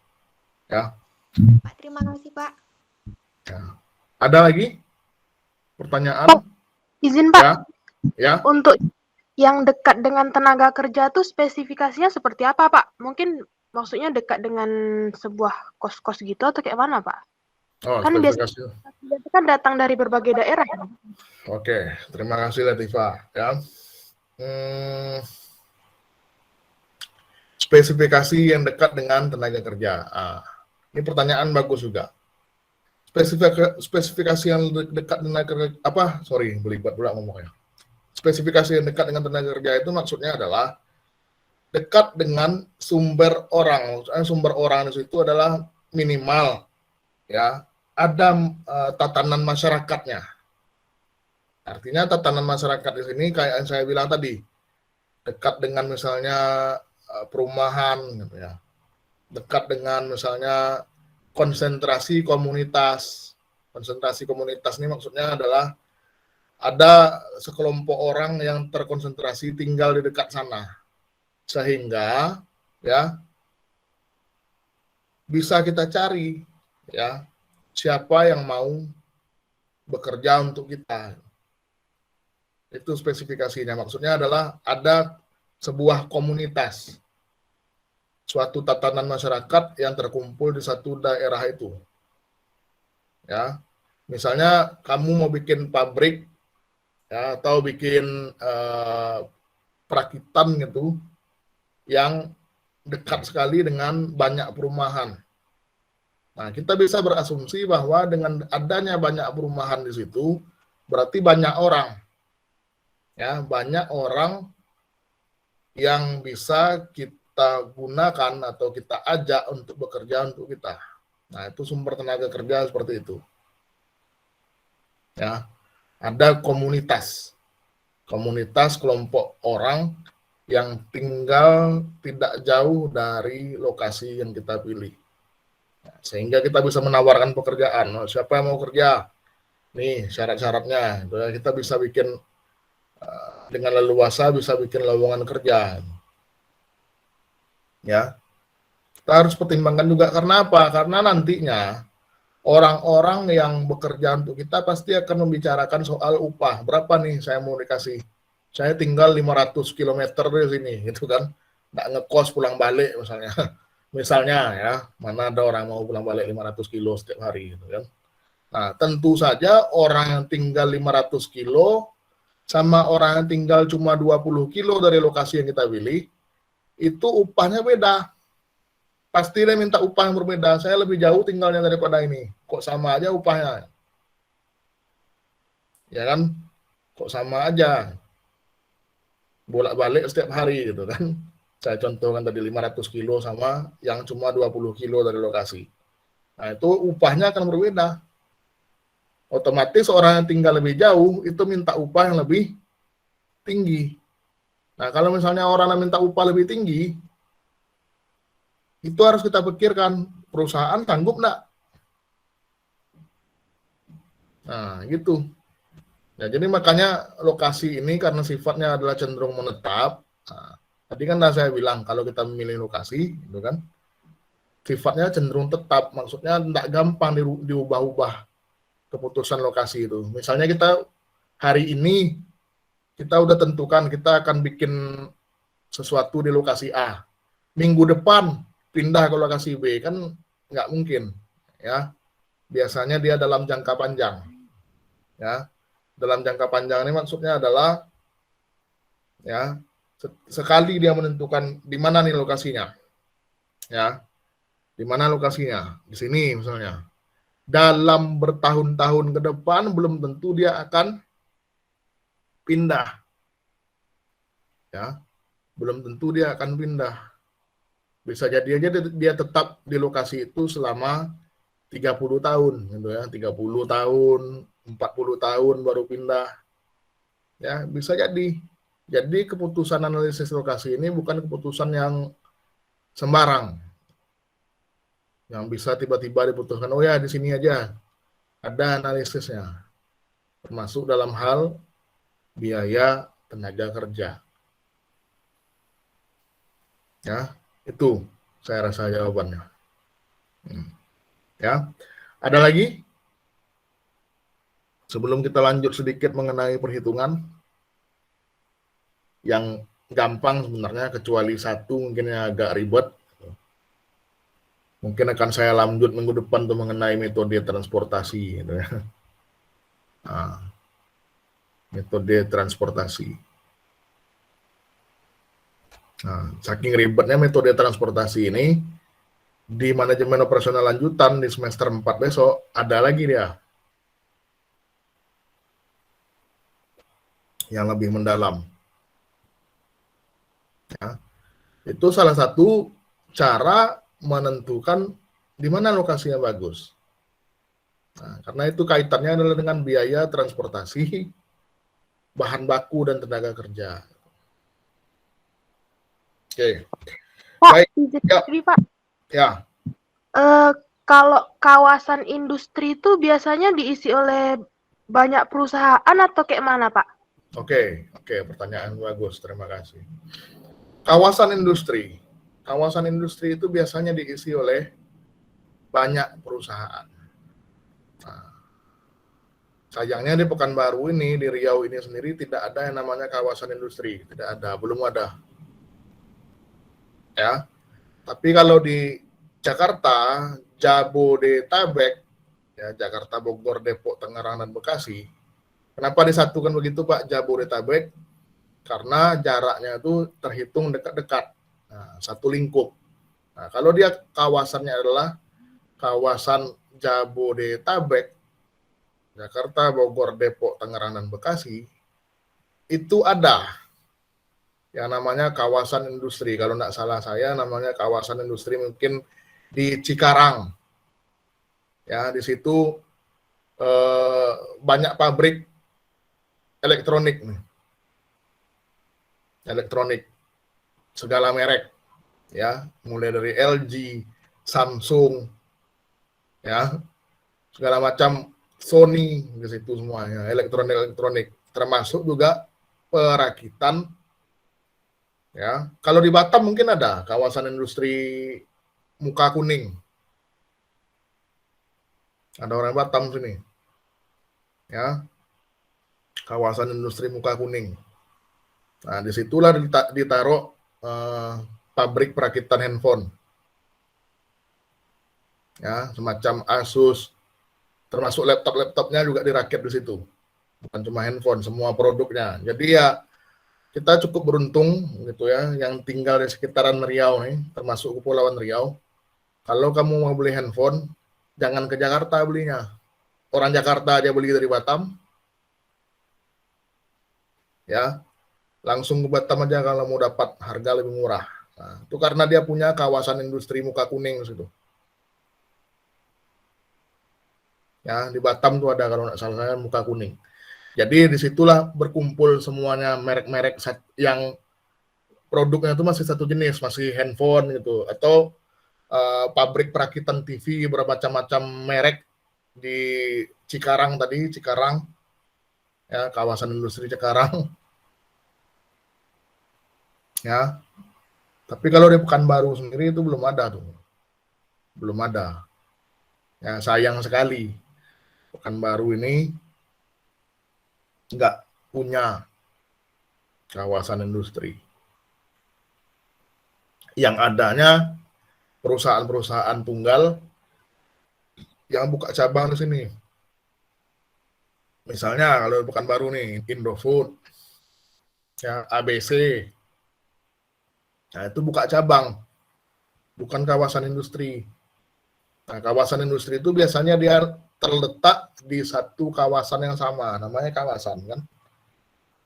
Ya. Pak, terima kasih Pak. Ya. Ada lagi pertanyaan? Pak, izin Pak. Ya. Ya. Untuk yang dekat dengan tenaga kerja tuh spesifikasinya seperti apa Pak? Mungkin maksudnya dekat dengan sebuah kos-kos gitu atau kayak mana Pak? Oh, Kan spesifikasi. biasanya kan datang dari berbagai daerah. Ya? Oke, terima kasih Latifah. Ya. Spesifikasi yang dekat dengan tenaga kerja. Ini pertanyaan bagus juga. Spesifikasi yang dekat dengan belibet pula ngomongnya. Spesifikasi yang dekat dengan tenaga kerja itu maksudnya adalah dekat dengan sumber orang. Maksudnya sumber orang di situ adalah minimal ya ada tatanan masyarakatnya. Artinya tatanan masyarakat di sini kayak yang saya bilang tadi, dekat dengan misalnya perumahan gitu ya. Dekat dengan misalnya konsentrasi komunitas. Konsentrasi komunitas ini maksudnya adalah ada sekelompok orang yang terkonsentrasi tinggal di dekat sana. Sehingga ya bisa kita cari ya siapa yang mau bekerja untuk kita. Itu spesifikasinya. Maksudnya adalah ada sebuah komunitas, suatu tatanan masyarakat yang terkumpul di satu daerah itu. Ya, misalnya kamu mau bikin pabrik, ya, atau bikin perakitan gitu, yang dekat sekali dengan banyak perumahan. Nah, kita bisa berasumsi bahwa dengan adanya banyak perumahan di situ, berarti banyak orang. Ya, banyak orang yang bisa kita gunakan atau kita ajak untuk bekerja untuk kita. Nah, itu sumber tenaga kerja seperti itu. Ya, ada komunitas kelompok orang yang tinggal tidak jauh dari lokasi yang kita pilih. Sehingga kita bisa menawarkan pekerjaan. Oh, siapa yang mau kerja? Nih syarat-syaratnya. Kita bisa bikin dengan leluasa, bisa bikin lowongan kerja. Ya, kita harus pertimbangkan juga karena apa? Karena nantinya orang-orang yang bekerja untuk kita pasti akan membicarakan soal upah. Berapa nih saya mau dikasih? Saya tinggal 500 km dari sini, gitu kan? Nggak ngekos pulang balik misalnya. Misalnya ya, mana ada orang mau pulang balik 500 kilo setiap hari, gitu kan? Nah, tentu saja orang yang tinggal 500 kilo sama orang yang tinggal cuma 20 kilo dari lokasi yang kita pilih, itu upahnya beda. Pasti dia minta upah yang berbeda. Saya lebih jauh tinggalnya daripada ini. Kok sama aja upahnya? Ya kan? Kok sama aja? Bolak-balik setiap hari gitu kan. Saya contohkan tadi 500 kilo sama yang cuma 20 kilo dari lokasi. Nah, itu upahnya akan berbeda. Otomatis orang yang tinggal lebih jauh itu minta upah yang lebih tinggi. Nah, kalau misalnya orang yang minta upah lebih tinggi, itu harus kita pikirkan, perusahaan sanggup enggak? Nah, gitu. Ya, jadi makanya lokasi ini karena sifatnya adalah cenderung menetap. Nah, tadi kan saya bilang kalau kita memilih lokasi, itu kan sifatnya cenderung tetap. Maksudnya enggak gampang diubah-ubah keputusan lokasi itu. Misalnya kita hari ini kita udah tentukan kita akan bikin sesuatu di lokasi A. Minggu depan pindah ke lokasi B, kan nggak mungkin. Ya, biasanya dia dalam jangka panjang. Ya, dalam jangka panjang ini maksudnya adalah ya sekali dia menentukan di mana nih lokasinya. Ya, di mana lokasinya? Di sini misalnya. Dalam bertahun-tahun ke depan belum tentu dia akan pindah. Ya, belum tentu dia akan pindah. Bisa jadi aja dia tetap di lokasi itu selama 30 tahun gitu ya, 30 tahun, 40 tahun baru pindah. Ya, bisa jadi. Jadi keputusan analisis lokasi ini bukan keputusan yang sembarang. yang bisa tiba-tiba diputuskan, oh ya di sini aja, ada analisisnya, termasuk dalam hal biaya tenaga kerja. Ya, itu saya rasa jawabannya. Ya, ada lagi? Sebelum kita lanjut sedikit mengenai perhitungan yang gampang sebenarnya, kecuali satu mungkin yang agak ribet. Mungkin akan saya lanjut minggu depan tuh mengenai metode transportasi. Gitu ya. Nah, metode transportasi. Nah, saking ribetnya metode transportasi ini, di manajemen operasional lanjutan di semester 4 besok, ada lagi dia yang lebih mendalam. Ya. Itu salah satu cara menentukan di mana lokasi yang bagus. Nah, karena itu kaitannya adalah dengan biaya transportasi, bahan baku, dan tenaga kerja. Oke. Pak, Baik. izin Ya. lagi, Pak. Ya. Kalau kawasan industri itu biasanya diisi oleh banyak perusahaan atau kayak mana, Pak? Oke, pertanyaan bagus, terima kasih. Kawasan industri itu biasanya diisi oleh banyak perusahaan. Nah, sayangnya di Pekanbaru ini, di Riau ini sendiri tidak ada yang namanya kawasan industri, tidak ada, belum ada. Ya, tapi kalau di Jakarta, Jabodetabek, ya Jakarta, Bogor, Depok, Tangerang, dan Bekasi. Kenapa disatukan begitu, Pak? Jabodetabek, karena jaraknya itu terhitung dekat-dekat, nah, satu lingkup. Nah, kalau dia kawasannya adalah kawasan Jabodetabek, Jakarta, Bogor, Depok, Tangerang, dan Bekasi, itu ada yang namanya kawasan industri. Kalau tidak salah saya, namanya kawasan industri mungkin di Cikarang. Ya, di situ banyak pabrik elektronik segala merek, ya, mulai dari LG, Samsung, ya, segala macam, Sony, di situ semuanya elektronik, termasuk juga perakitan. Ya, kalau di Batam mungkin ada kawasan industri Muka Kuning. Ada orang Batam sini. Ya. Kawasan industri Muka Kuning. Nah, disitulah ditaruh pabrik perakitan handphone. Ya, semacam Asus, termasuk laptop-laptopnya juga dirakit di situ. Bukan cuma handphone, semua produknya. Jadi ya kita cukup beruntung gitu ya, yang tinggal di sekitaran Riau nih, termasuk Kepulauan Riau. Kalau kamu mau beli handphone, jangan ke Jakarta belinya. Orang Jakarta aja beli dari Batam. Ya, langsung ke Batam aja kalau mau dapat harga lebih murah. Nah, itu karena dia punya kawasan industri Muka Kuning situ. Ya, di Batam tuh ada, kalau nggak salah saya, Muka Kuning. Jadi disitulah berkumpul semuanya merek-merek yang produknya itu masih satu jenis, masih handphone gitu, atau pabrik perakitan TV bermacam-macam merek di Cikarang tadi, ya, kawasan industri Cikarang. Ya, tapi kalau di Pekanbaru sendiri itu belum ada tuh, belum ada. Ya, sayang sekali Pekanbaru ini nggak punya kawasan industri. Yang adanya perusahaan-perusahaan tunggal yang buka cabang di sini. Misalnya kalau di Pekanbaru nih, Indofood, ya, ABC, nah itu buka cabang, bukan kawasan industri. Nah, kawasan industri itu biasanya dia terletak di satu kawasan yang sama, namanya kawasan kan.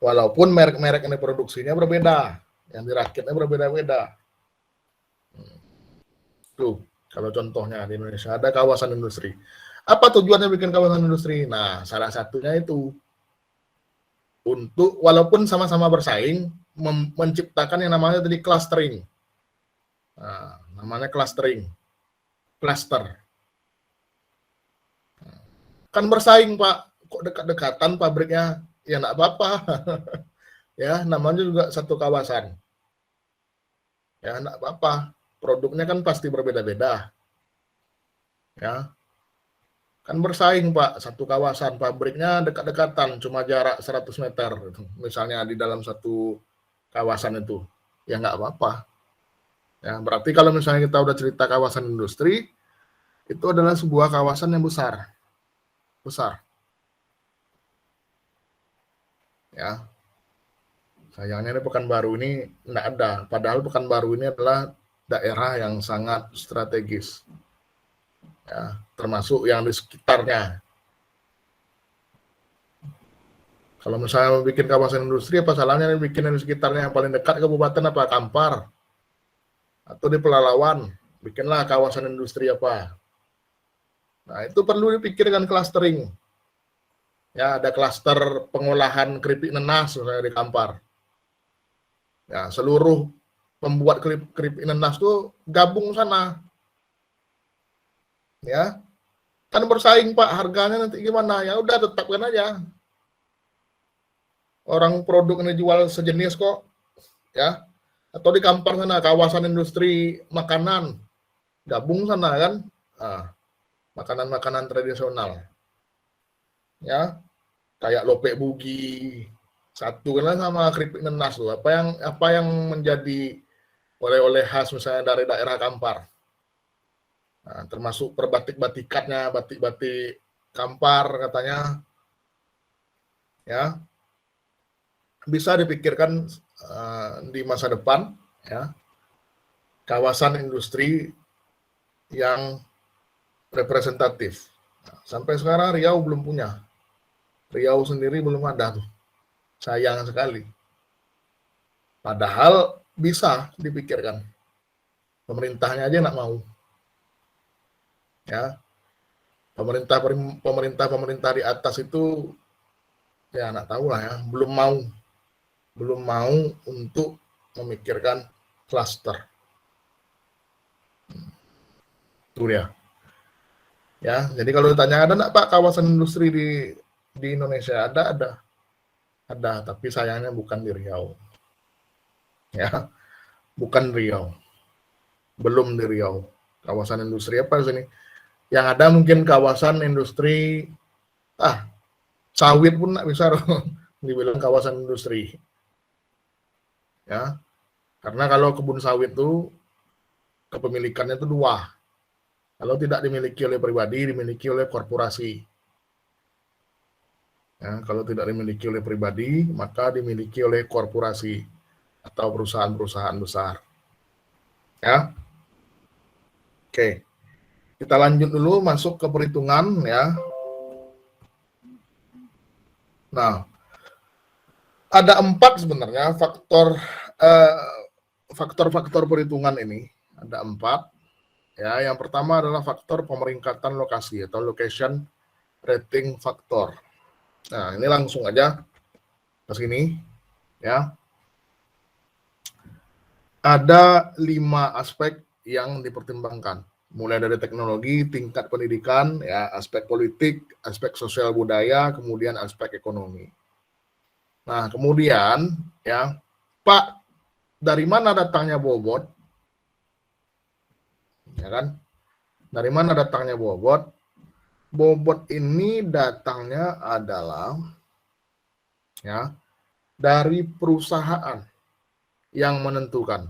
Walaupun merek-merek yang diproduksinya berbeda, yang dirakitnya berbeda-beda. Tuh, kalau contohnya di Indonesia ada kawasan industri. Apa tujuannya bikin kawasan industri? Nah, salah satunya itu untuk, walaupun sama-sama bersaing, menciptakan yang namanya tadi clustering. Nah, namanya clustering. klaster. Kan bersaing, Pak. Kok dekat-dekatan pabriknya? Ya enggak apa-apa. Ya, namanya juga satu kawasan. Ya, enggak apa-apa. Produknya kan pasti berbeda-beda. Ya. Kan bersaing, Pak. Satu kawasan, pabriknya dekat-dekatan, cuma jarak 100 meter. Misalnya di dalam satu kawasan itu. Ya enggak apa-apa. Ya, berarti kalau misalnya kita udah cerita kawasan industri, itu adalah sebuah kawasan yang besar. Besar. Ya. Sayangnya ini Pekanbaru ini enggak ada. Padahal Pekanbaru ini adalah daerah yang sangat strategis. Ya, termasuk yang di sekitarnya. Kalau misalnya bikin kawasan industri, apa salahnya bikin yang di sekitarnya? Yang paling dekat kabupaten apa? Kampar. Atau di Pelalawan, bikinlah kawasan industri apa. Nah, itu perlu dipikirkan clustering. Ya, ada klaster pengolahan keripik nenas misalnya di Kampar. Ya, seluruh pembuat keripik nenas tuh gabung sana. Ya. Kan bersaing, Pak, harganya nanti gimana? Ya udah tetapkan aja. Orang produk ini jual sejenis kok. Ya. Atau di Kampar sana kawasan industri makanan. Gabung sana kan. Nah, makanan-makanan tradisional. Ya. Kayak lope bugi. Satu kan sama keripik nenas tuh. Apa yang menjadi oleh-oleh khas misalnya dari daerah Kampar. Nah, termasuk perbatik-batikannya, batik-batik Kampar katanya. Ya. Bisa dipikirkan di masa depan, ya, kawasan industri yang representatif. Nah, sampai sekarang Riau belum punya. Riau sendiri belum ada tuh. Sayang sekali. Padahal bisa dipikirkan. Pemerintahnya aja nggak mau. Ya, pemerintah di atas itu ya nggak tahu lah ya, belum mau untuk memikirkan klaster. Itu dia. Ya, jadi kalau ditanya ada nggak Pak kawasan industri di Indonesia? Ada, tapi sayangnya bukan di Riau. Ya, bukan Riau. Belum di Riau. Kawasan industri apa sini? Yang ada mungkin kawasan industri sawit pun nggak bisa dibilang kawasan industri. Ya, karena kalau kebun sawit itu kepemilikannya itu 2. Kalau tidak dimiliki oleh pribadi, dimiliki oleh korporasi. Ya, kalau tidak dimiliki oleh pribadi, maka dimiliki oleh korporasi atau perusahaan-perusahaan besar. Ya, oke. Kita lanjut dulu masuk ke perhitungan ya. Nah, ada 4 sebenarnya faktor perhitungan ini. Ada 4. Ya, yang pertama adalah faktor pemeringkatan lokasi atau location rating factor. Nah, ini langsung aja ke sini ya. Ada 5 aspek yang dipertimbangkan. Mulai dari teknologi, tingkat pendidikan, ya, aspek politik, aspek sosial budaya, kemudian aspek ekonomi. Nah, kemudian ya, Pak, dari mana datangnya bobot? Ya kan? Dari mana datangnya bobot? Bobot ini datangnya adalah ya dari perusahaan yang menentukan.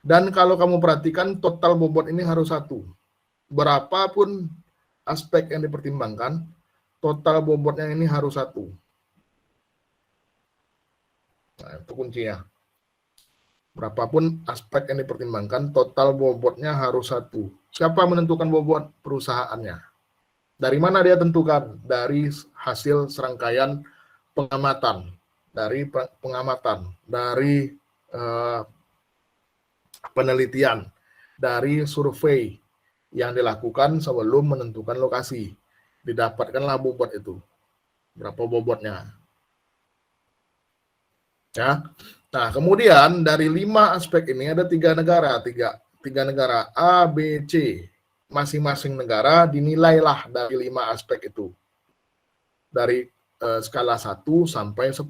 Dan kalau kamu perhatikan total bobot ini harus 1. Berapapun aspek yang dipertimbangkan, total bobotnya ini harus 1. Nah, itu kuncinya. Berapapun aspek yang dipertimbangkan, total bobotnya harus 1. Siapa menentukan bobot? Perusahaannya. Dari mana dia tentukan? Dari hasil serangkaian pengamatan. Dari penelitian, dari survei yang dilakukan sebelum menentukan lokasi. Didapatkanlah bobot itu. Berapa bobotnya? Ya. Nah, kemudian dari 5 aspek ini ada 3 negara, tiga negara A, B, C. masing-masing negara dinilailah dari 5 aspek itu. Dari skala 1 sampai 10.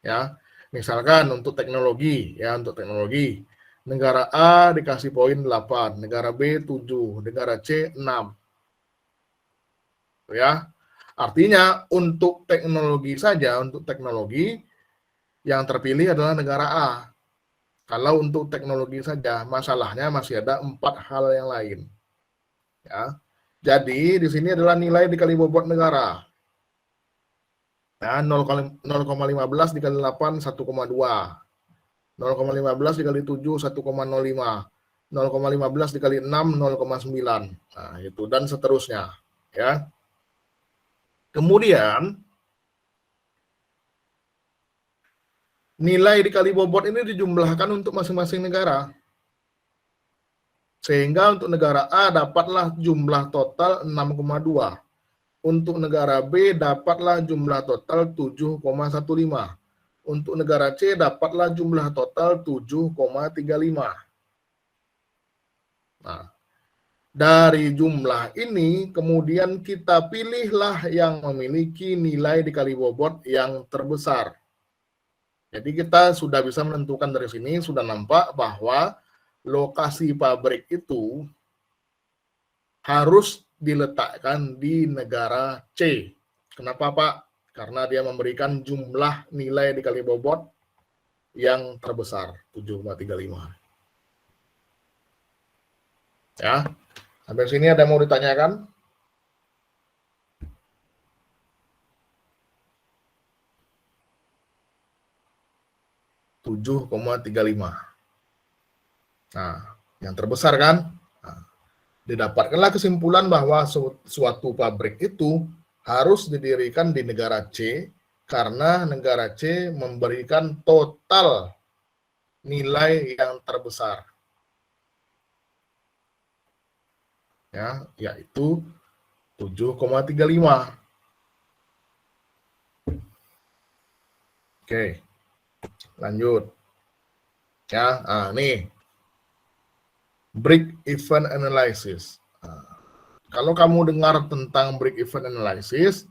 Ya. Misalkan untuk teknologi, negara A dikasih poin 8, negara B 7, negara C 6. Ya. Artinya untuk teknologi saja, yang terpilih adalah negara A. Kalau untuk teknologi saja, masalahnya masih ada 4 hal yang lain. Ya. Jadi di sini adalah nilai dikali bobot negara. Ya, 0,15 dikali 8 1,2. 0,15 dikali 7 1,05. 0,15 dikali 6 0,9. Nah, itu dan seterusnya, ya. Kemudian nilai dikali bobot ini dijumlahkan untuk masing-masing negara. Sehingga untuk negara A dapatlah jumlah total 6,2. Untuk negara B dapatlah jumlah total 7,15. Untuk negara C dapatlah jumlah total 7,35. Nah, dari jumlah ini kemudian kita pilihlah yang memiliki nilai dikali bobot yang terbesar. Jadi kita sudah bisa menentukan dari sini, sudah nampak bahwa lokasi pabrik itu harus diletakkan di negara C. Kenapa, Pak? Karena dia memberikan jumlah nilai dikali bobot yang terbesar, 7,35. Ya. Sampai sini ada yang mau ditanyakan? ,35. Nah, yang terbesar kan? Didapatkanlah kesimpulan bahwa suatu pabrik itu harus didirikan di negara C karena negara C memberikan total nilai yang terbesar. Ya, yaitu 7,35. Oke. Lanjut. Ya, nih. Break event analysis. Kalau kamu dengar tentang break event analysis,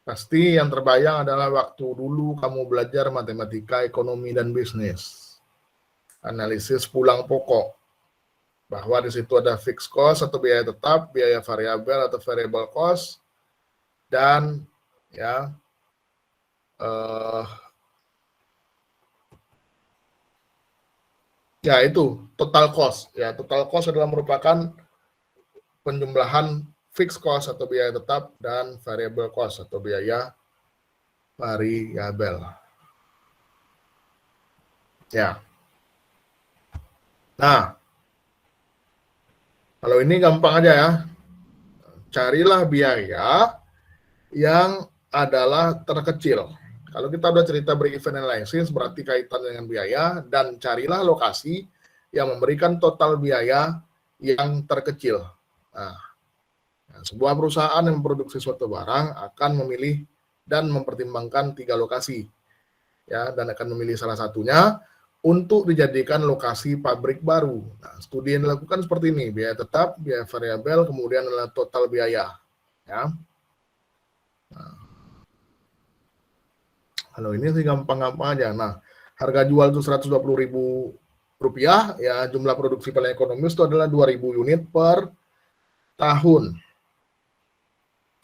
pasti yang terbayang adalah waktu dulu kamu belajar matematika, ekonomi, dan bisnis. Analisis pulang pokok. Bahwa di situ ada fixed cost atau biaya tetap, biaya variabel atau variable cost, dan ya itu total cost. Ya, total cost adalah merupakan penjumlahan fixed cost atau biaya tetap dan variable cost atau biaya variabel. Ya. Nah, kalau ini gampang aja ya. Carilah biaya yang adalah terkecil. Kalau kita udah cerita break even analysis, berarti kaitan dengan biaya, dan carilah lokasi yang memberikan total biaya yang terkecil. Nah, sebuah perusahaan yang memproduksi suatu barang akan memilih dan mempertimbangkan 3 lokasi, ya, dan akan memilih salah satunya untuk dijadikan lokasi pabrik baru. Nah, studi yang dilakukan seperti ini: biaya tetap, biaya variabel, kemudian adalah total biaya. Ya. Nah, kalau ini sih gampang-gampang aja. Nah, harga jual itu Rp120.000, ya, jumlah produksi paling ekonomis itu adalah 2.000 unit per tahun.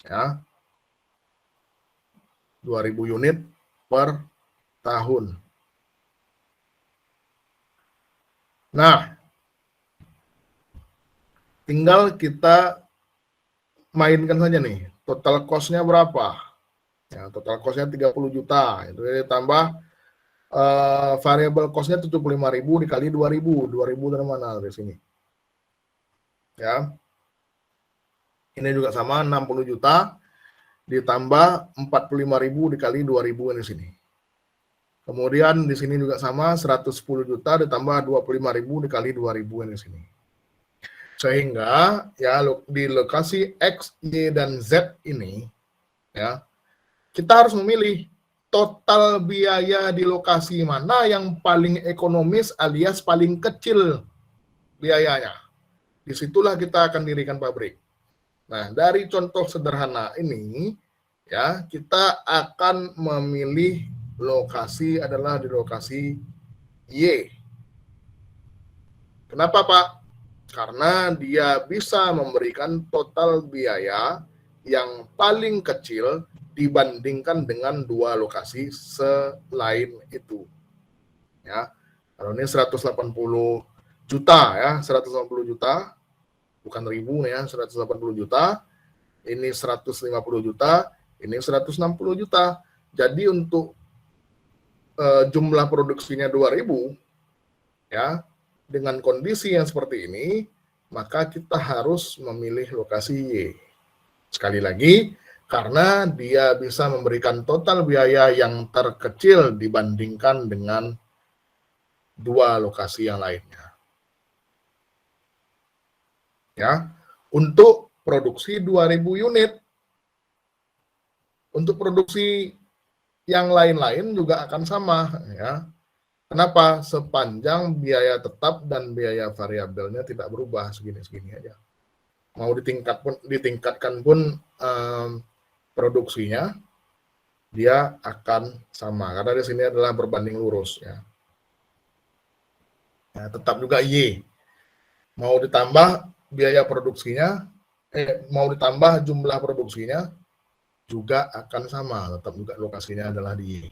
Ya. 2.000 unit per tahun. Nah, tinggal kita mainkan saja nih, total cost-nya berapa? Ya, total cost-nya 30 juta, itu ditambah variable cost-nya 75.000 dikali 2.000. 2.000 dari mana? Dari sini. Ya. Ini juga sama, 60 juta ditambah 45.000 dikali 2.000 di sini. Kemudian di sini juga sama, 110 juta ditambah 25.000 dikali 2.000 di sini. Sehingga ya di lokasi X, Y, dan Z ini, ya, kita harus memilih total biaya di lokasi mana yang paling ekonomis alias paling kecil biayanya. disitulah kita akan dirikan pabrik. Nah, dari contoh sederhana ini, ya, kita akan memilih lokasi adalah di lokasi Y. Kenapa, Pak? Karena dia bisa memberikan total biaya yang paling kecil dibandingkan dengan dua lokasi selain itu. Ya, kalau ini 180 juta ya, 180 juta, bukan ribu ya, 180 juta, ini 150 juta, ini 160 juta. Jadi untuk jumlah produksinya 2000 ya, dengan kondisi yang seperti ini, maka kita harus memilih lokasi Y. Sekali lagi, karena dia bisa memberikan total biaya yang terkecil dibandingkan dengan dua lokasi yang lainnya. Ya, untuk produksi 2000 unit. Untuk produksi yang lain-lain juga akan sama, ya. Kenapa? Sepanjang biaya tetap dan biaya variabelnya tidak berubah, segini-segini aja. Mau ditingkatkan pun produksinya, dia akan sama. Karena di sini adalah berbanding lurus, ya. Nah, tetap juga Y. Mau ditambah biaya produksinya, mau ditambah jumlah produksinya, juga akan sama. Tetap juga lokasinya adalah di Y.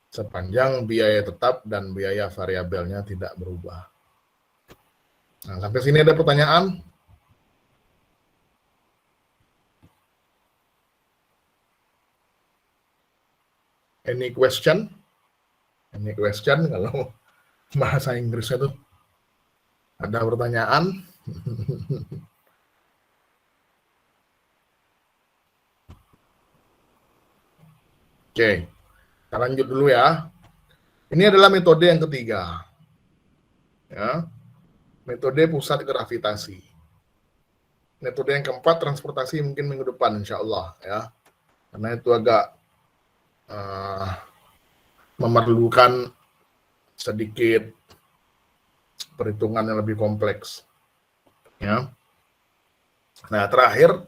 Sepanjang biaya tetap dan biaya variabelnya tidak berubah. Nah, sampai sini ada pertanyaan? Any question? Any question kalau bahasa Inggrisnya tuh ada pertanyaan? Oke, kita lanjut dulu ya. Ini adalah metode yang ketiga. Ya. Metode pusat gravitasi. Metode yang keempat, transportasi mungkin minggu depan, insya Allah. Ya. Karena itu agak memerlukan sedikit perhitungan yang lebih kompleks. Ya. Nah, terakhir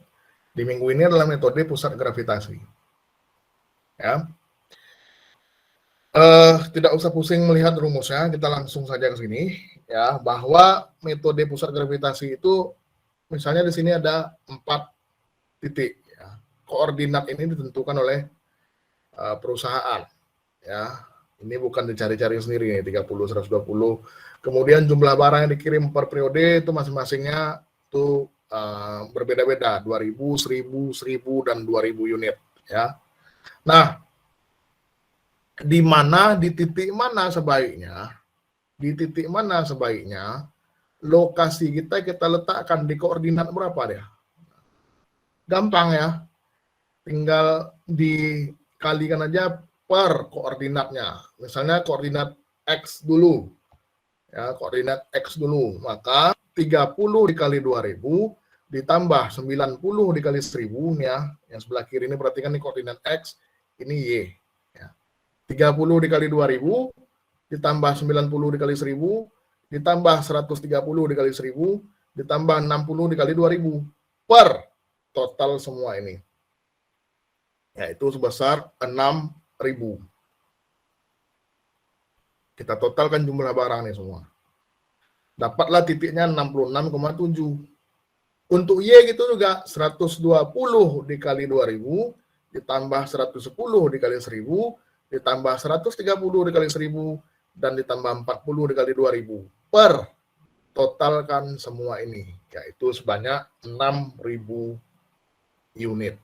di minggu ini adalah metode pusat gravitasi. Ya. Tidak usah pusing melihat rumusnya, kita langsung saja ke sini. Ya, bahwa metode pusat gravitasi itu, misalnya di sini ada 4 titik. Ya. Koordinat ini ditentukan oleh perusahaan. Ya, ini bukan dicari-cari sendiri nih, 30, 120. Kemudian jumlah barang yang dikirim per periode itu masing-masingnya itu berbeda-beda, 2000, 1000, 1000 dan 2000 unit, ya. Nah, di titik mana sebaiknya lokasi kita letakkan di koordinat berapa ya? Gampang ya. Tinggal dikalikan aja per koordinatnya. Misalnya koordinat X dulu. Ya, koordinat X dulu. Maka 30 dikali 2000 ditambah 90 dikali 1000 ya. Yang sebelah kiri ini berarti kan ini koordinat X, ini Y. Ya. 30 dikali 2000 ditambah 90 dikali 1000 ditambah 130 dikali 1000 ditambah 60 dikali 2000 per total semua ini. Yaitu sebesar 6000. Kita totalkan jumlah barang nih semua. Dapatlah titiknya 66,7. Untuk Y gitu juga 120 dikali 2000 ditambah 110 dikali 1000 ditambah 130 dikali 1000 dan ditambah 40 dikali 2000 per totalkan semua ini, yaitu sebanyak 6000 unit.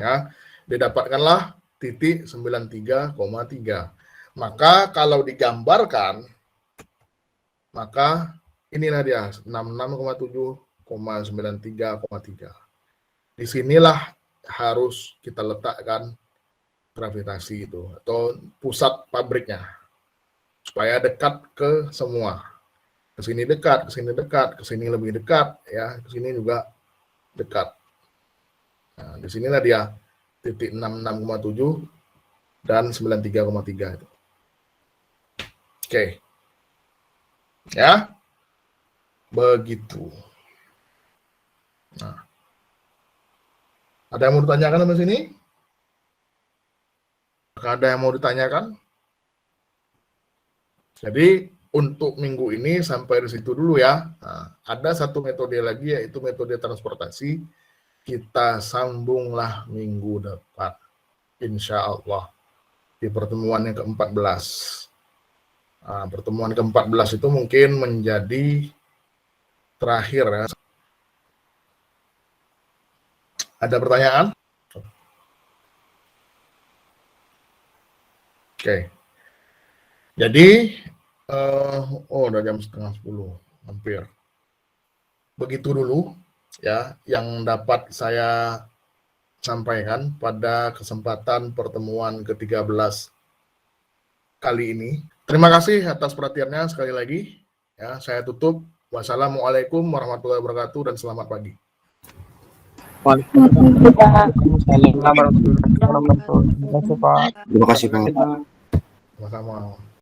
Ya, didapatkanlah titik 93,3. Maka kalau digambarkan, maka inilah dia 66,7,93,3. Disinilah harus kita letakkan gravitasi itu atau pusat pabriknya supaya dekat ke semua. Ke sini dekat, ke sini dekat, ke sini lebih dekat, ya, ke sini juga dekat. Nah, di sinilah dia titik 66,7 dan 93,3 itu. Oke. Ya, begitu. Nah, ada yang mau ditanyakan sampai sini? Ada yang mau ditanyakan? Jadi untuk minggu ini sampai di situ dulu ya. Nah, ada satu metode lagi yaitu metode transportasi. Kita sambunglah minggu depan, insya Allah, di pertemuan yang ke-14. Nah, pertemuan ke-14 itu mungkin menjadi terakhir ya. Ada pertanyaan? Oke. Jadi, udah jam 9:30, hampir. Begitu dulu ya yang dapat saya sampaikan pada kesempatan pertemuan ke-13 kali ini. Terima kasih atas perhatiannya sekali lagi. Ya, saya tutup. Wassalamualaikum warahmatullahi wabarakatuh dan selamat pagi. Waalaikumsalam warahmatullahi wabarakatuh. Terima kasih, Pak. Terima kasih, Pak. Sama-sama.